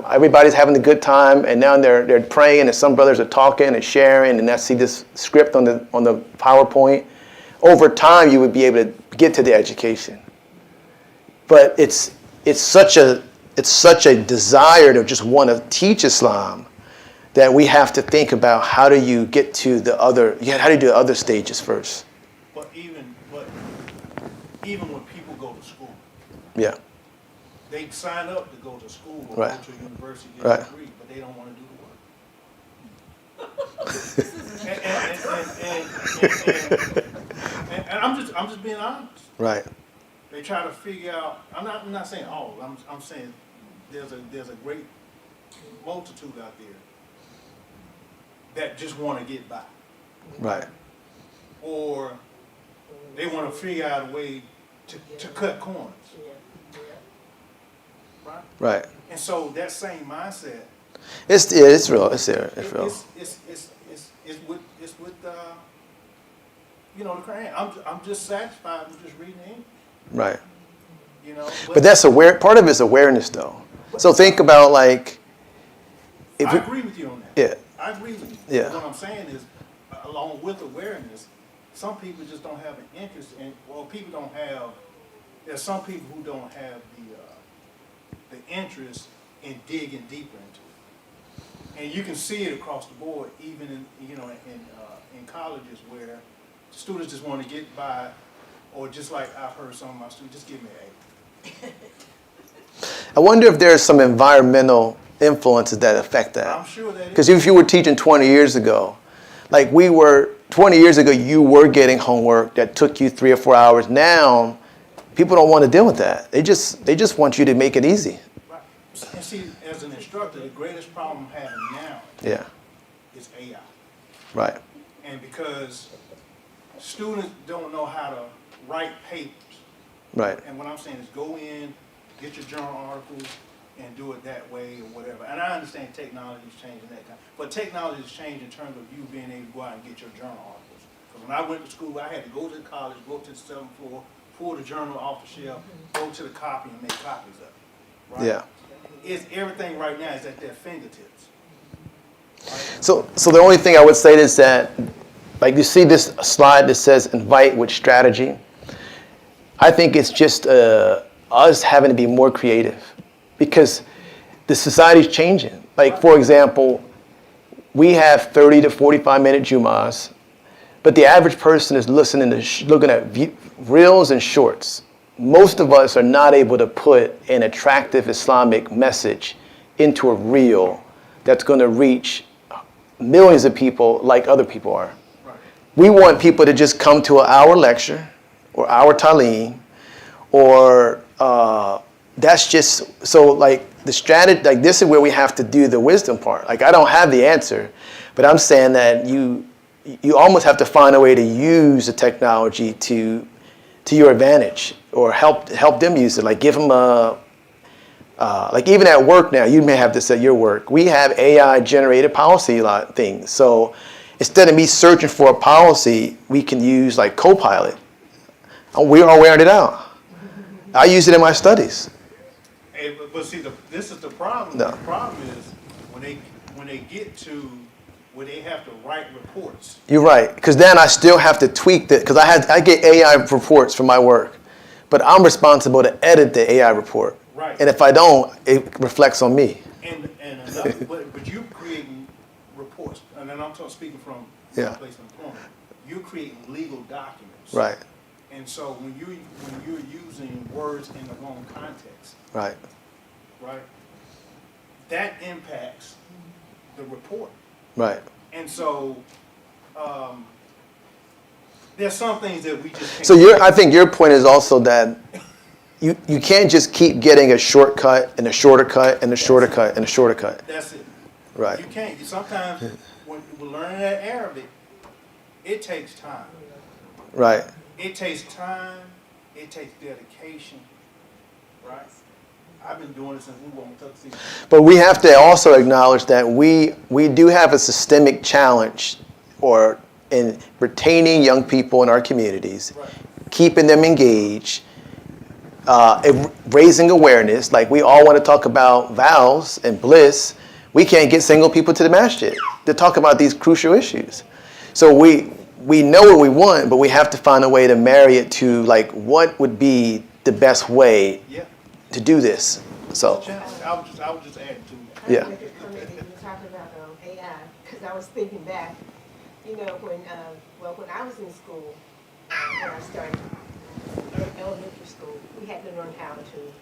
A: everybody's having a good time, and now they're praying, and some brothers are talking and sharing, and I see this script on the PowerPoint. Over time, you would be able to get to the education. But it's such a desire to just want to teach Islam that we have to think about how do you do the other stages first.
C: But even when people go to school,
A: Yeah.
C: they sign up to go to school or
A: Right.
C: go to a university to get
A: Right.
C: a degree, but they don't want to do the work. And I'm just being honest.
A: Right.
C: They try to figure out. I'm not saying all. I'm saying there's a great multitude out there that just want to get by,
A: Right.
C: or they want to figure out a way to cut corners, right?
A: Right.
C: And so that same mindset,
A: It's real. It's there. It's real.
C: it's with you know, the Quran. I'm just satisfied with just reading it,
A: Right.
C: you know.
A: But that's part of it's awareness though. So think about like if
C: I
A: we,
C: agree with you on that.
A: yeah.
C: I agree with you.
A: Yeah.
C: What I'm saying is, along with awareness, some people just don't have an interest in, well, people don't have, there's some people who don't have the interest in digging deeper into it. And you can see it across the board, even in, you know, in colleges where students just want to get by, or just like I've heard some of my students, just give me an A.
A: I wonder if there's some environmental influences that affect that.
C: I'm sure that is.
A: Because if you were teaching 20 years ago, like 20 years ago, you were getting homework that took you 3 or 4 hours. Now, people don't want to deal with that. They just want you to make it easy.
C: Right. And see, as an instructor, the greatest problem I'm having now
A: Yeah.
C: is AI.
A: Right.
C: And because students don't know how to write papers,
A: Right.
C: and what I'm saying is go in, get your journal articles, and do it that way or whatever. And I understand technology is changing that kind, but technology has changed in terms of you being able to go out and get your journal articles. Because when I went to school, I had to go to the college, go up to the 7th floor, pull the journal off the shelf, go to the copy and make copies of it. Right?
A: Yeah.
C: It's everything right now is at their fingertips. Right?
A: So the only thing I would say is that, like you see this slide that says invite with strategy. I think it's just us having to be more creative because the society's changing. Like, for example, we have 30 to 45-minute Jumas, but the average person is looking at reels and shorts. Most of us are not able to put an attractive Islamic message into a reel that's going to reach millions of people like other people are.
C: Right.
A: We want people to just come to an hour lecture or our Taleem, or that's just, so like the strategy, like this is where we have to do the wisdom part. Like I don't have the answer, but I'm saying that you almost have to find a way to use the technology to your advantage, or help them use it. Like give them like even at work now, you may have this at your work. We have AI generated policy things. So instead of me searching for a policy, we can use like Copilot. We are wearing it out. I use it in my studies.
C: Hey, but see, this is the problem.
A: No.
C: The problem is when they get to where they have to write reports.
A: You're right, because then I still have to tweak that, because I get AI reports for my work, but I'm responsible to edit the AI report.
C: Right.
A: And if I don't, it reflects on me.
C: And another, but you're creating reports, and then I'm speaking from
A: Yeah.
C: my place of employment. You're creating legal documents.
A: Right,
C: And so when you're using words in the wrong context,
A: right,
C: right, that impacts the report.
A: right.
C: And so there's some things that we just can't.
A: So I think your point is also that you can't just keep getting a shortcut and a shorter cut and a shorter cut and a shorter cut.
C: That's it.
A: Right.
C: You can't. Sometimes when we're learning that Arabic, it takes time.
A: Right.
C: It takes time. It takes dedication. Right? I've been doing this since we were on Tuxedo.
A: But we have to also acknowledge that we do have a systemic challenge in retaining young people in our communities,
C: Right.
A: keeping them engaged, raising awareness. Like we all want to talk about vows and bliss. We can't get single people to the masjid to talk about these crucial issues. So we know what we want, but we have to find a way to marry it to like what would be the best way
C: Yeah.
A: to do this. So
C: I would just add to that.
A: Yeah.
F: I make a comment when you were talking about AI, because I was thinking back, you know, when I was in school, when I started elementary school, we had to learn how to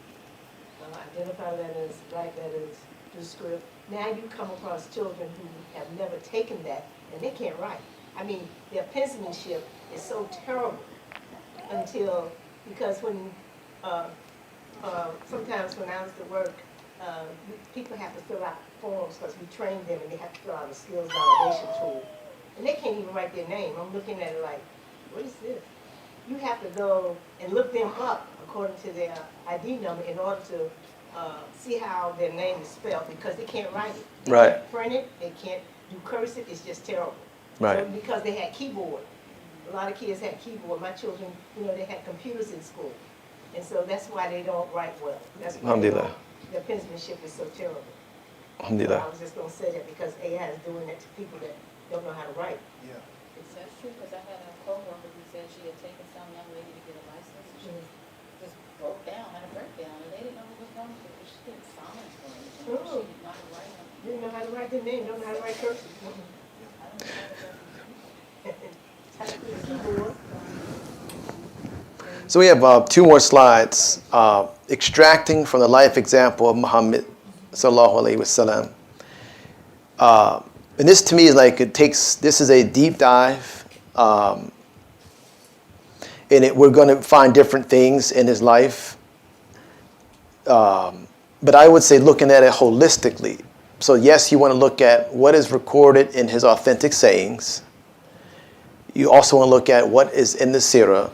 F: identify letters, write letters, do script. Now you come across children who have never taken that, and they can't write. I mean, their penmanship is so terrible because when, sometimes when I was at work, people have to fill out forms because we train them and they have to fill out a skills validation tool. And they can't even write their name. I'm looking at it like, what is this? You have to go and look them up according to their ID number in order to see how their name is spelled because they can't write it. They
A: Right.
F: can't print it, they can't do cursive, it's just terrible.
A: Right.
F: So, because they had keyboard. A lot of kids had keyboard. My children, they had computers in school. And so that's why they don't write well. That's why
A: Alhamdulillah.
F: their penmanship is so terrible. So
A: Alhamdulillah.
F: I was just gonna say that because AI is doing that to people that don't know how to write.
C: Yeah.
D: That's true, because I had a coworker who said she had taken some young lady to get a license, and she just broke down, had a breakdown, and they didn't know what was wrong with her, because she didn't sign for anything, she
F: Oh.
D: did not write them.
F: Didn't know how to write their name, don't know how to write cursive.
D: I don't know how to write them.
F: Type with a keyboard.
A: So we have 2 more slides. Extracting from the life example of Muhammad sallallahu alaihi wasallam. And this to me is like this is a deep dive. We're going to find different things in his life. But I would say looking at it holistically. So yes, you want to look at what is recorded in his authentic sayings. You also want to look at what is in the seerah.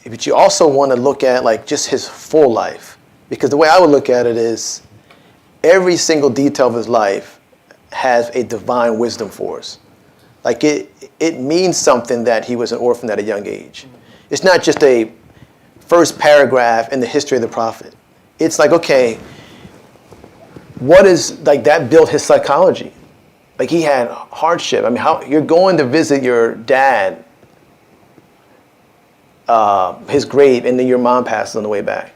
A: But you also want to look at like just his full life. Because the way I would look at it is every single detail of his life has a divine wisdom for us. Like it means something that he was an orphan at a young age. It's not just a first paragraph in the history of the prophet. It's like, okay, what is, like that built his psychology. Like he had hardship. I mean, how you're going to visit your dad, his grave, and then your mom passes on the way back.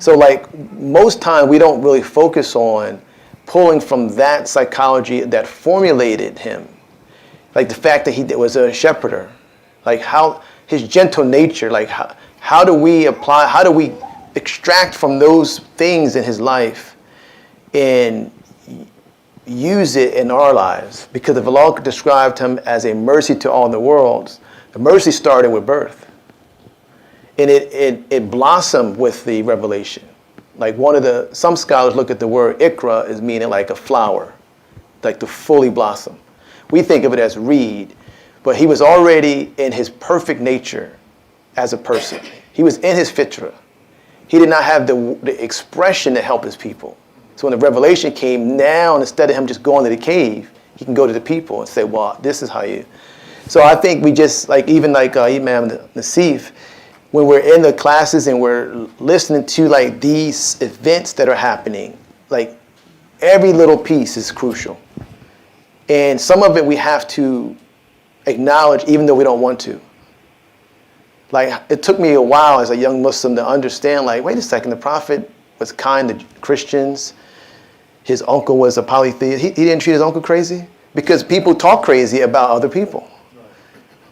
A: So like most time we don't really focus on pulling from that psychology that formulated him. Like the fact that he was a shepherder, like how his gentle nature, like how do we extract from those things in his life and use it in our lives? Because if Allah described him as a mercy to all the worlds, the mercy started with birth. And it blossomed with the revelation. Like some scholars look at the word ikra as meaning like a flower, like to fully blossom. We think of it as reed, but he was already in his perfect nature as a person. He was in his fitra. He did not have the expression to help his people. So when the revelation came, now instead of him just going to the cave, he can go to the people and say, well, this is how you. So I think we just, like even like Imam Nasif, when we're in the classes and we're listening to like these events that are happening, like every little piece is crucial. And some of it we have to acknowledge even though we don't want to. Like it took me a while as a young Muslim to understand, like, wait a second, the Prophet was kind to Christians. His uncle was a polytheist. He didn't treat his uncle crazy because people talk crazy about other people.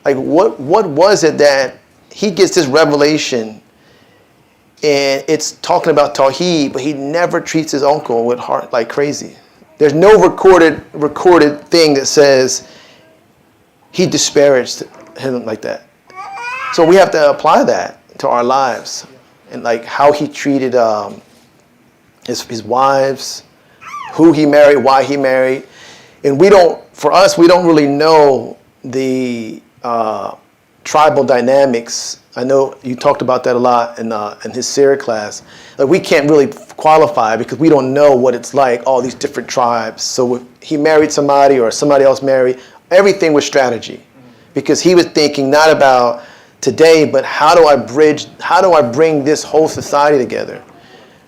A: Like what was it that he gets this revelation and it's talking about Tawheed, but he never treats his uncle with heart like crazy. There's no recorded thing that says he disparaged him like that. So we have to apply that to our lives and like how he treated his wives, who he married, why he married. And we don't really know the tribal dynamics. I know you talked about that a lot in his Sirah class. Like we can't really qualify because we don't know what it's like, all these different tribes. So if he married somebody or somebody else married, everything was strategy. Because he was thinking not about today, but how do I bring this whole society together?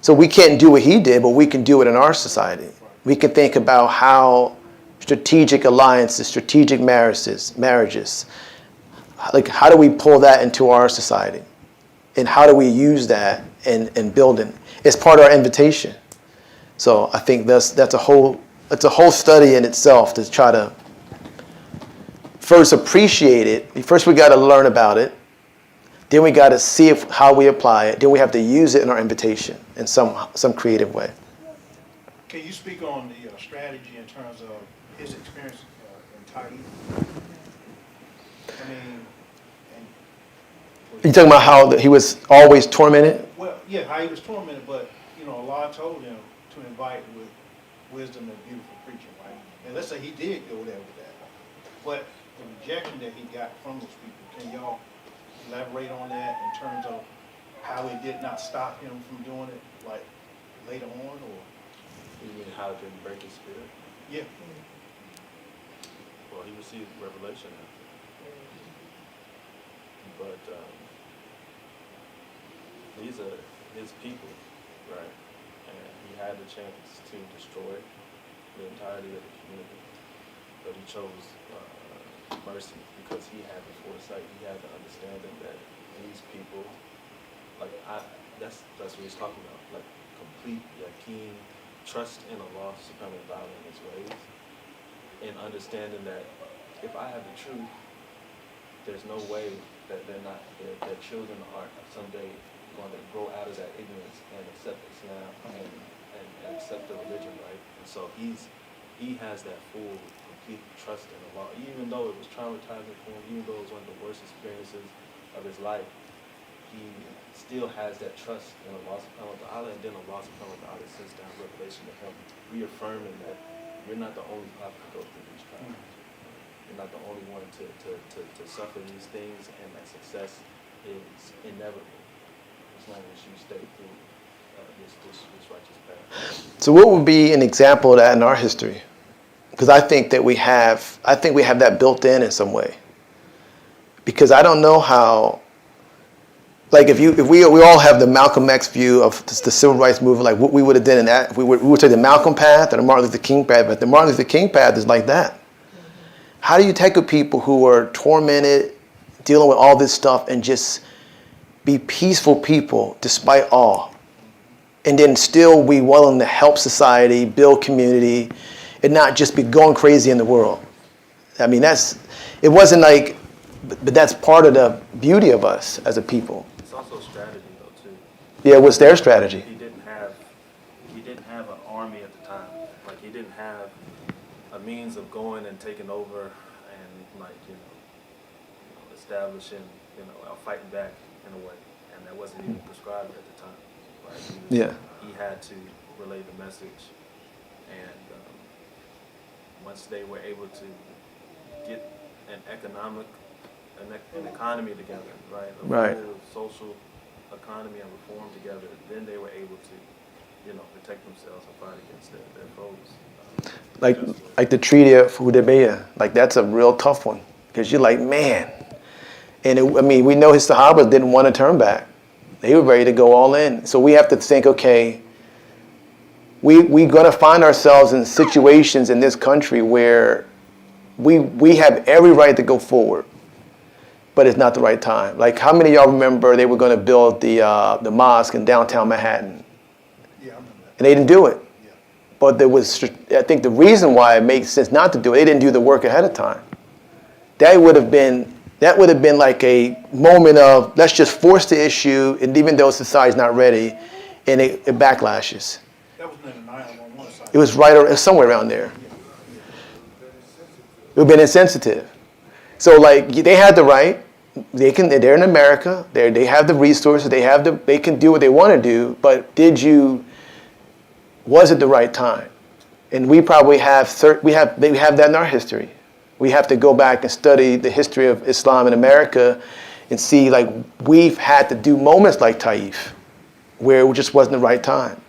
A: So we can't do what he did, but we can do it in our society. We can think about how strategic alliances, strategic marriages, like how do we pull that into our society? And how do we use that in building? It's part of our invitation. So I think that's a whole study in itself to try to first appreciate it. First we got to learn about it. Then we got to see how we apply it. Then we have to use it in our invitation in some creative way.
C: Can you speak on the strategy in terms of his experience in Tahiti? I mean,
A: You talking about how he was always tormented?
C: well, yeah, how he was tormented, but Allah told him to invite with wisdom and beautiful preaching, right? And let's say he did go there with that, but the rejection that he got from those people, can y'all elaborate on that in terms of how it did not stop him from doing it, like later on, or?
B: You mean how it didn't break his spirit?
C: Yeah.
B: Well, he received revelation after. But these are his people, right? And he had the chance to destroy the entirety of the community. But he chose mercy because he had the foresight, he had the understanding that these people, that's what he's talking about, like complete yaqeen, trust in Allah subhanahu wa ta'ala in his ways, and understanding that if I have the truth, there's no way that their children are someday going to grow out of that ignorance and accept Islam and accept the religion, right? And so he has that full, complete trust in Allah, even though it was traumatizing for him, even though it was one of the worst experiences of his life. He still has that trust in Allah subhanahu wa ta'ala, and then Allah subhanahu wa ta'ala sends down revelation to him, reaffirming that you're not the only prophet to go through these trials. You're not the only one to suffer these things, and that success is inevitable as long as you stay through this righteous path.
A: So what would be an example of that in our history? Because I think we have that built in some way. Because I don't know how, like if we all have the Malcolm X view of the civil rights movement, like what we would have done in that, we would take the Malcolm path or the Martin Luther King path, but the Martin Luther King path is like that. How do you tackle people who are tormented, dealing with all this stuff, and just be peaceful people despite all? And then still be willing to help society, build community, and not just be going crazy in the world. I mean, it wasn't like, but that's part of the beauty of us as a people.
B: It's also strategy, though, too.
A: Yeah, what's their strategy?
B: He didn't have an army at the time. Like, he didn't have a means of going and taking over and, like, establishing, fighting back in a way. And that wasn't even prescribed at the time. Right? He had to relay the message. And once they were able to get an economy together, right? A full social economy and reform together, then they were able to, protect themselves and fight against their foes.
A: Like the Treaty of Hudaybiyah, like that's a real tough one, because you're like, man. And we know his Sahabas didn't want to turn back. They were ready to go all in. So we have to think, okay, we're going to find ourselves in situations in this country where we have every right to go forward, but it's not the right time. Like, how many of y'all remember they were going to build the mosque in downtown Manhattan?
C: Yeah, I remember that.
A: And they didn't do it.
C: Yeah.
A: But I think the reason why it makes sense not to do it, they didn't do the work ahead of time. That would have been like a moment of, let's just force the issue, and even though society's not ready, and it backlashes.
C: That was in the 911 side.
A: It was somewhere around there. It would have been insensitive. So like, they had the right, they're in America, they have the resources, they can do what they want to do, but was it the right time? And we probably have that in our history. We have to go back and study the history of Islam in America and see, like, we've had to do moments like Taif where it just wasn't the right time.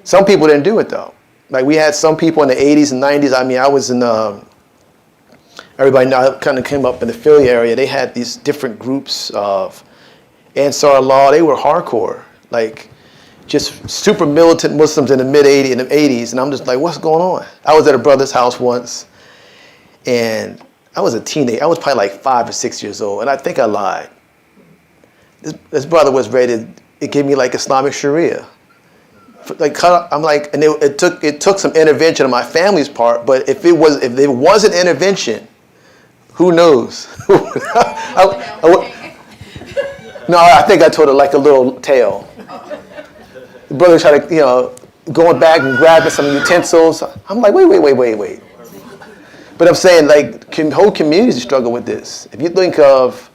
A: Some people didn't do it though. Like, we had some people in the 80s and 90s. I mean, I was in, everybody now kind of came up in the Philly area. They had these different groups of Ansar Allah. They were hardcore, like just super militant Muslims in the mid-80s. And I'm just like, what's going on? I was at a brother's house once, and I was a teenager. I was probably like 5 or 6 years old, and I think I lied. This brother was ready to give me like Islamic Sharia. I'm like, and it took some intervention on my family's part. But if it wasn't intervention, who knows? No, I think I told it like a little tale. The brother tried to, going back and grabbing some utensils. I'm like, wait. But I'm saying, like, whole communities struggle with this. If you think of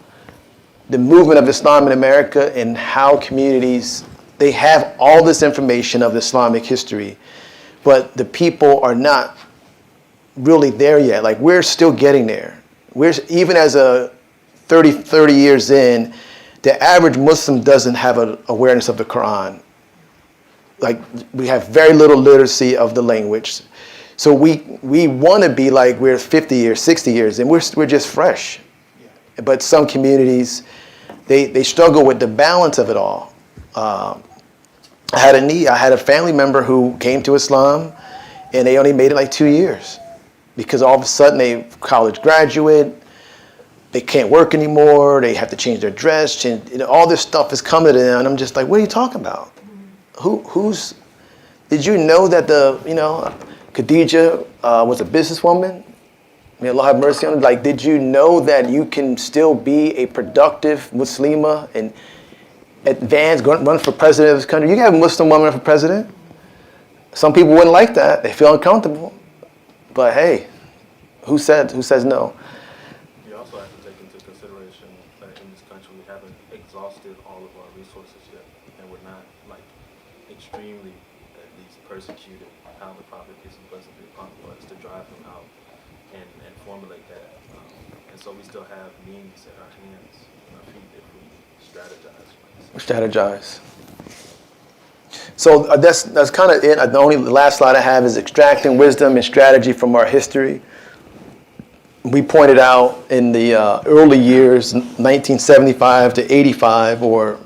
A: the movement of Islam in America and how communities, they have all this information of Islamic history, but the people are not really there yet. Like, we're still getting there. Even as a 30 years in, the average Muslim doesn't have an awareness of the Quran. Like, we have very little literacy of the language. So we want to be like we're 50 years, 60 years, and we're just fresh. But some communities, they struggle with the balance of it all. I had a family member who came to Islam, and they only made it like 2 years, because all of a sudden they college graduate, they can't work anymore, they have to change their dress, all this stuff is coming to them, and I'm just like, what are you talking about? Did you know that Khadija was a businesswoman? May Allah have mercy on her. Like, did you know that you can still be a productive Muslima and advance, run for president of this country? You can have a Muslim woman for president. Some people wouldn't like that. They feel uncomfortable. But hey, who says no?
B: You also have to take into consideration that in this country we haven't exhausted all of our resources yet, and we're not like extremely, at least, persecuted how the Prophet, peace and blessings be upon him, was to drive him out and formulate that. And so we still have means at our hands and our feet if we strategize.
A: Strategize. So that's kind of it. The last slide I have is extracting wisdom and strategy from our history. We pointed out in the early years, 1975 to 85, or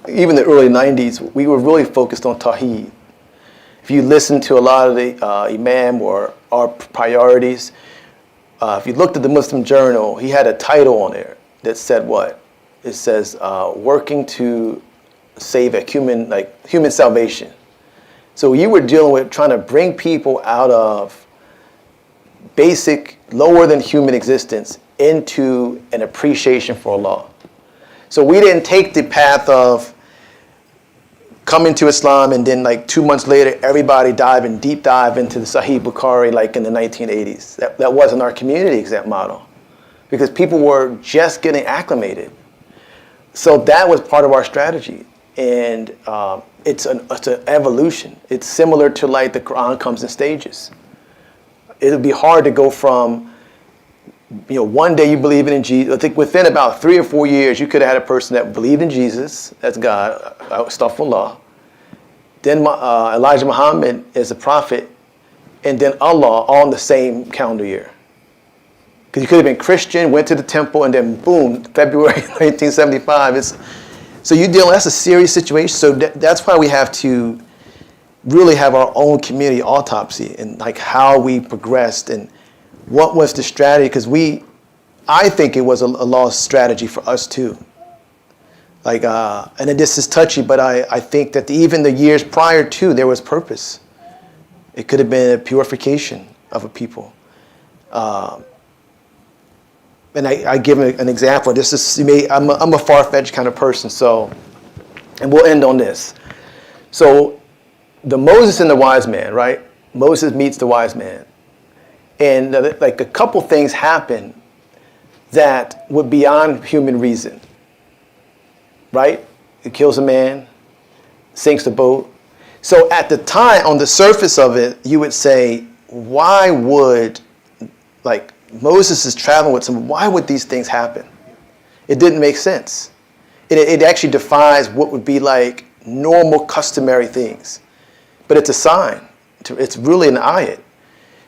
A: even the early 90s, we were really focused on Tawheed. If you listen to a lot of the Imam or our priorities, if you looked at the Muslim Journal, he had a title on there that said what? It says, working to save human salvation. So you were dealing with trying to bring people out of basic, lower than human existence into an appreciation for Allah. So we didn't take the path of coming to Islam and then like 2 months later, everybody deep dive into the Sahih Bukhari like in the 1980s. That wasn't our community exempt model, because people were just getting acclimated. So that was part of our strategy. And it's an evolution. It's similar to like the Quran comes in stages. It'll be hard to go from, one day you believe in Jesus. I think within about 3 or 4 years, you could have had a person that believed in Jesus, that's God, astaghfirullah. Then Elijah Muhammad is a prophet, and then Allah all in the same calendar year. Because you could have been Christian, went to the temple, and then boom, February 1975. So that's a serious situation. So that's why we have to really have our own community autopsy and like how we progressed and what was the strategy. Because I think it was a lost strategy for us too. Like, and then this is touchy, but I think that even the years prior to, there was purpose. It could have been a purification of a people. And I give an example. I'm a far-fetched kind of person, and we'll end on this. So, the Moses and the wise man, right? Moses meets the wise man. And like a couple things happen that were beyond human reason, right? He kills a man, sinks the boat. So at the time, on the surface of it, you would say, why would, like, Moses is traveling with someone, why would these things happen? It didn't make sense. It actually defies what would be like normal, customary things. But it's a sign. It's really an ayat.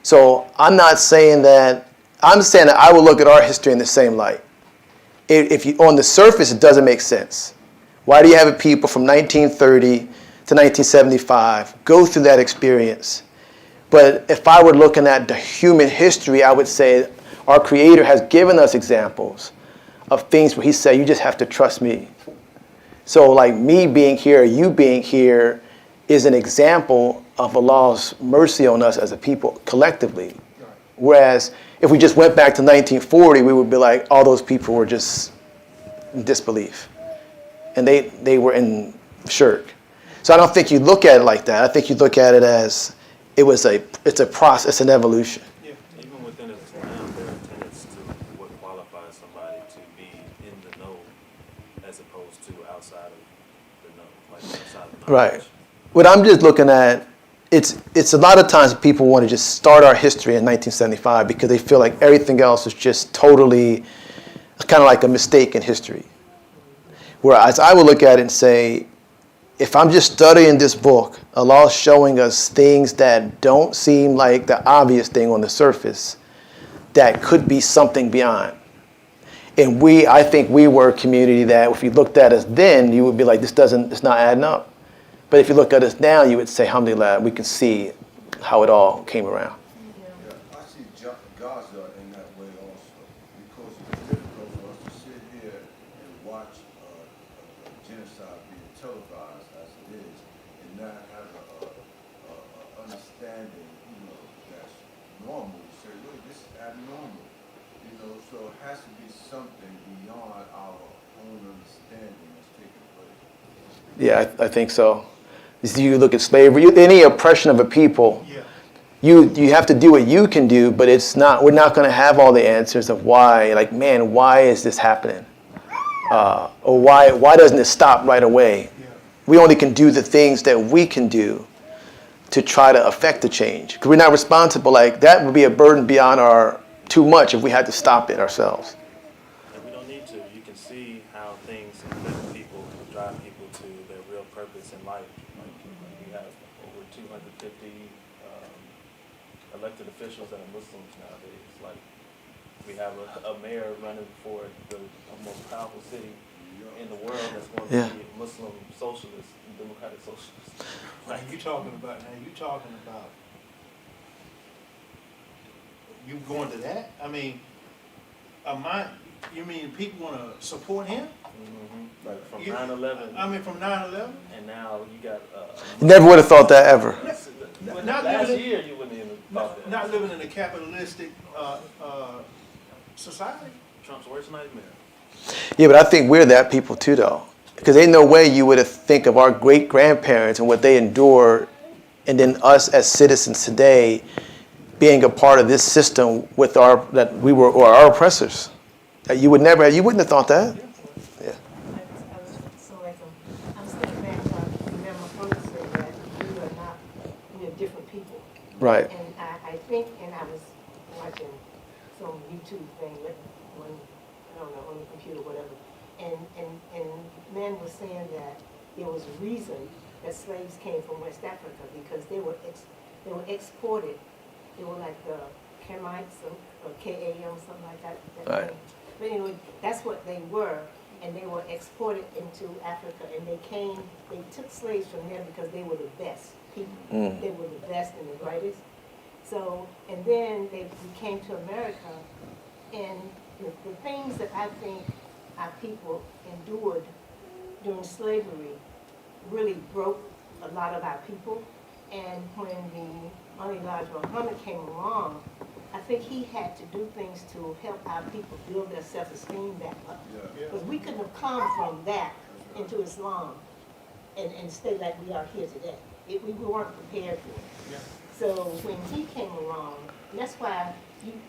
A: So I'm saying that I will look at our history in the same light. On the surface, it doesn't make sense. Why do you have people from 1930 to 1975 go through that experience? But if I were looking at the human history, I would say our Creator has given us examples of things where He said, you just have to trust me. So like me being here, you being here, is an example of Allah's mercy on us as a people collectively. Whereas if we just went back to 1940, we would be like, all those people were just in disbelief. and they were in shirk. So I don't think you look at it like that. I think you look at it as it's a process, it's an evolution.
C: Yeah.
B: Even within Islam, there are tenets to what qualifies somebody to be in the know as opposed to outside of the know, like outside of knowledge.
A: Right. What I'm just looking at, it's a lot of times people want to just start our history in 1975 because they feel like everything else is just totally kind of like a mistake in history. Whereas I would look at it and say, if I'm just studying this book, Allah's showing us things that don't seem like the obvious thing on the surface, that could be something beyond. And I think we were a community that if you looked at us then, you would be like, it's not adding up. But if you look at us now, you would say, alhamdulillah, we can see how it all came around.
E: Yeah, I see Gaza in that way also, because it's difficult for us to sit here and watch a genocide being televised as it is, and not have a understanding, that's normal. You say, look, this is abnormal, so it has to be something beyond our own understanding that's taking place.
A: Yeah, I think so. You look at slavery, any oppression of a people,
C: Yeah.
A: you have to do what you can do, but we're not going to have all the answers of why. Like, man, why is this happening? Or why doesn't it stop right away?
C: Yeah.
A: We only can do the things that we can do to try to affect the change. Because we're not responsible. Like, that would be a burden beyond our too much if we had to stop it ourselves.
B: And we don't need to. You can see how things affect people, drive people to their real purpose in life. Like, we have over 250 elected officials that are Muslims nowadays. Like, we have a mayor running for the most powerful city in the world that's going to be a Muslim socialist, democratic socialist.
C: Now you talking about, you going to that? I mean, you mean people want to support him?
B: Mm-hmm. Like from
C: You-
B: 9/11,
C: I mean, from 9/11?
B: and now you got.
A: Never would have thought that ever.
C: Not
B: last
C: living in-
B: year, you wouldn't even thought that.
C: Not living in a capitalistic society.
B: Trump's worst nightmare.
A: Yeah, but I think we're that people too, though. Because ain't no way you would have think of our great-grandparents and what they endured, and then us as citizens today being a part of this system with our oppressors. You wouldn't have thought that. Yeah.
F: I'm stepping back, remember my brother said that we are different people.
A: Right.
F: And I think, and I was watching some YouTube thing I don't know, on the computer, whatever, and men were saying that there was a reason that slaves came from West Africa because they were exported. They were like the Kamites or KAM, something like that.
A: Right.
F: Name. But anyway, that's what they were, and they were exported into Africa, and they took slaves from there because they were the best people.
A: Mm.
F: They were the best and the brightest. So, and then we came to America, and the things that I think our people endured during slavery really broke a lot of our people. And when the only Elijah Muhammad came along, I think he had to do things to help our people build their self-esteem back up. Because we couldn't have come from that into Islam and stay like we are here today. We weren't prepared for it.
C: Yeah.
F: So when he came along, and that's why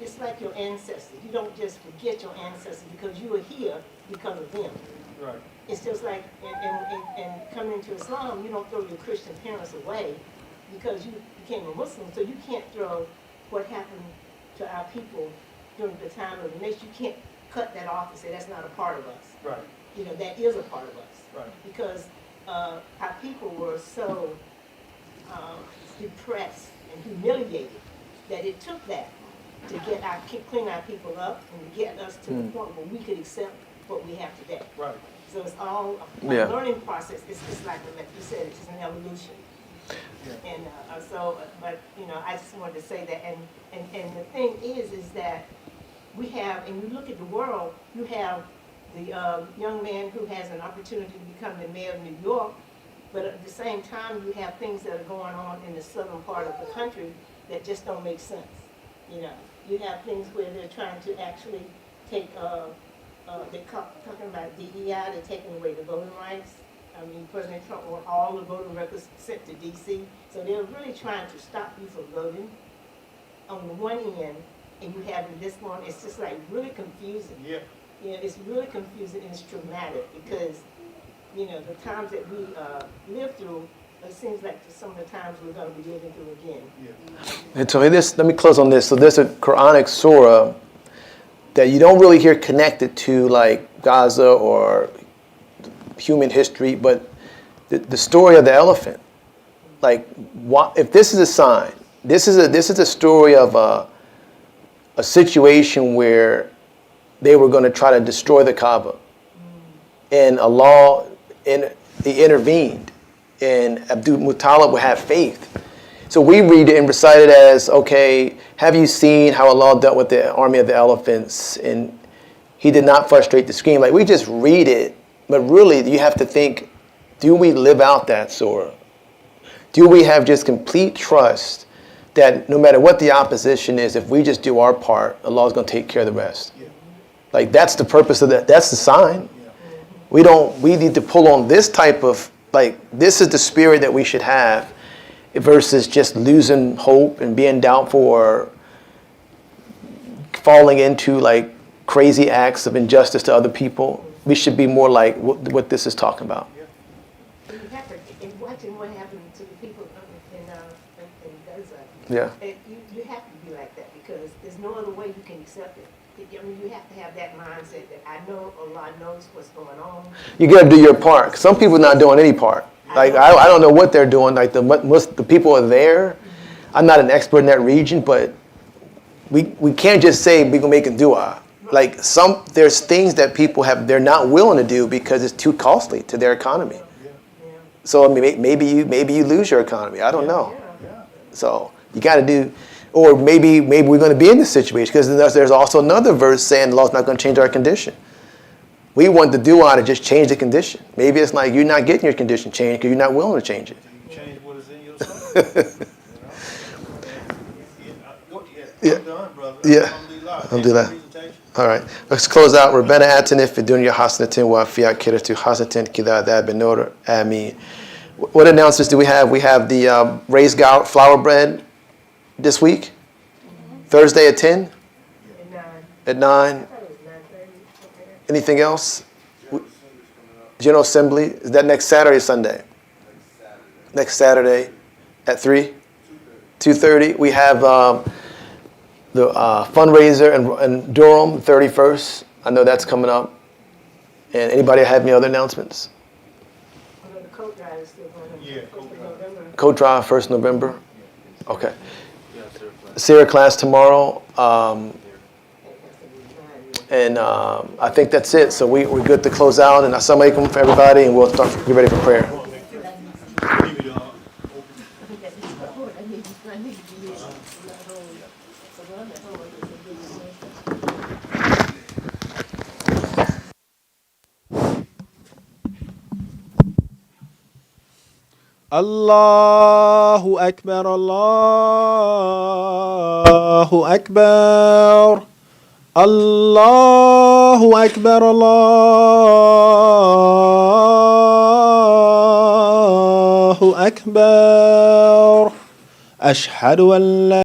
F: it's like your ancestors. You don't just forget your ancestors because you are here because of them.
C: Right.
F: It's just like, and coming into Islam, you don't throw your Christian parents away because you became a Muslim, so you can't throw what happened to our people during the time of the nation. You can't cut that off and say that's not a part of us.
C: Right.
F: That is a part of us.
C: Right.
F: Because our people were so depressed and humiliated that it took that to clean our people up and to get us to the point where we could accept what we have today.
C: Right.
F: So it's all a learning process. It's like you said, it's just an evolution.
C: Yeah.
F: And but I just wanted to say that. And the thing is that we have, and you look at the world, you have the young man who has an opportunity to become the mayor of New York, but at the same time, you have things that are going on in the southern part of the country that just don't make sense. You have things where they're trying to actually take talking about DEI, they're taking away the voting rights. I mean, President Trump want all the voting records sent to DC. So they're really trying to stop you from voting on the one end, and you having this one. It's just like really confusing.
C: Yeah.
F: Yeah, it's really confusing and it's traumatic because, you know, the times that we lived through, it seems like some of the times we're going to be living through again.
C: Yeah.
A: And so let me close on this. So there's a Quranic surah that you don't really hear connected to like Gaza or human history, but the story of the elephant. Like, if this is a sign, this is a story of a situation where they were going to try to destroy the Kaaba, and Allah he intervened, and Abdul Muttalib would have faith. So we read it and recite it as, okay, have you seen how Allah dealt with the army of the elephants, and he did not frustrate the scheme. Like, we just read it, but really you have to think, do we live out that surah? Do we have just complete trust that no matter what the opposition is, if we just do our part, Allah's going to take care of the rest?
C: Yeah.
A: Like, that's the purpose of that. That's the sign.
C: Yeah.
A: We need to pull on this type of, like, this is the spirit that we should have versus just losing hope and being doubtful or falling into like crazy acts of injustice to other people. We should be more like what this is talking about.
F: And you have to, and watching what happened to the people in Gaza,
A: Yeah.
F: you have to be like that because there's no other way you can accept it. I mean, you have to have that mindset that I know Allah knows what's going on.
A: You got to do your part. Some people are not doing any part. Like, I don't know what they're doing. Like, the people are there. I'm not an expert in that region, but we can't just say we're going to make a dua. Like, there's things that people they're not willing to do because it's too costly to their economy. So, I mean, maybe you lose your economy. I don't know. So you got to do, or maybe we're going to be in this situation because there's also another verse saying the law's not going to change our condition. We want the dua to just change the condition. Maybe it's like you're not getting your condition changed because you're not willing to change it.
C: You change what is in your soul.
A: Yeah.
C: I'm done, brother.
A: Yeah. Alhamdulillah. All right. Let's close out. Rabbana atina fid dunya hasanatin wa fil akhirati hasanatin qina adhaban nar. Ameen. What announcements do we have? We have the raised flour bread this week. Thursday at 10? At 9? Anything else? General Assembly. Is that next Saturday or Sunday? Next Saturday at 3? 2:30. We have the fundraiser in Durham, 31st. I know that's coming up. And anybody have any other announcements?
F: The coat drive is still going on.
C: Yeah, coat drive.
F: November.
A: Coat drive, 1st November. Okay. Sarah class tomorrow. And I think that's it. So we're good to close out. And assalamu alaikum for everybody. And we'll get ready for prayer.
B: Allahu Akbar, Allahu Akbar, Allahu Akbar, Allahu Akbar. Ashhadu an la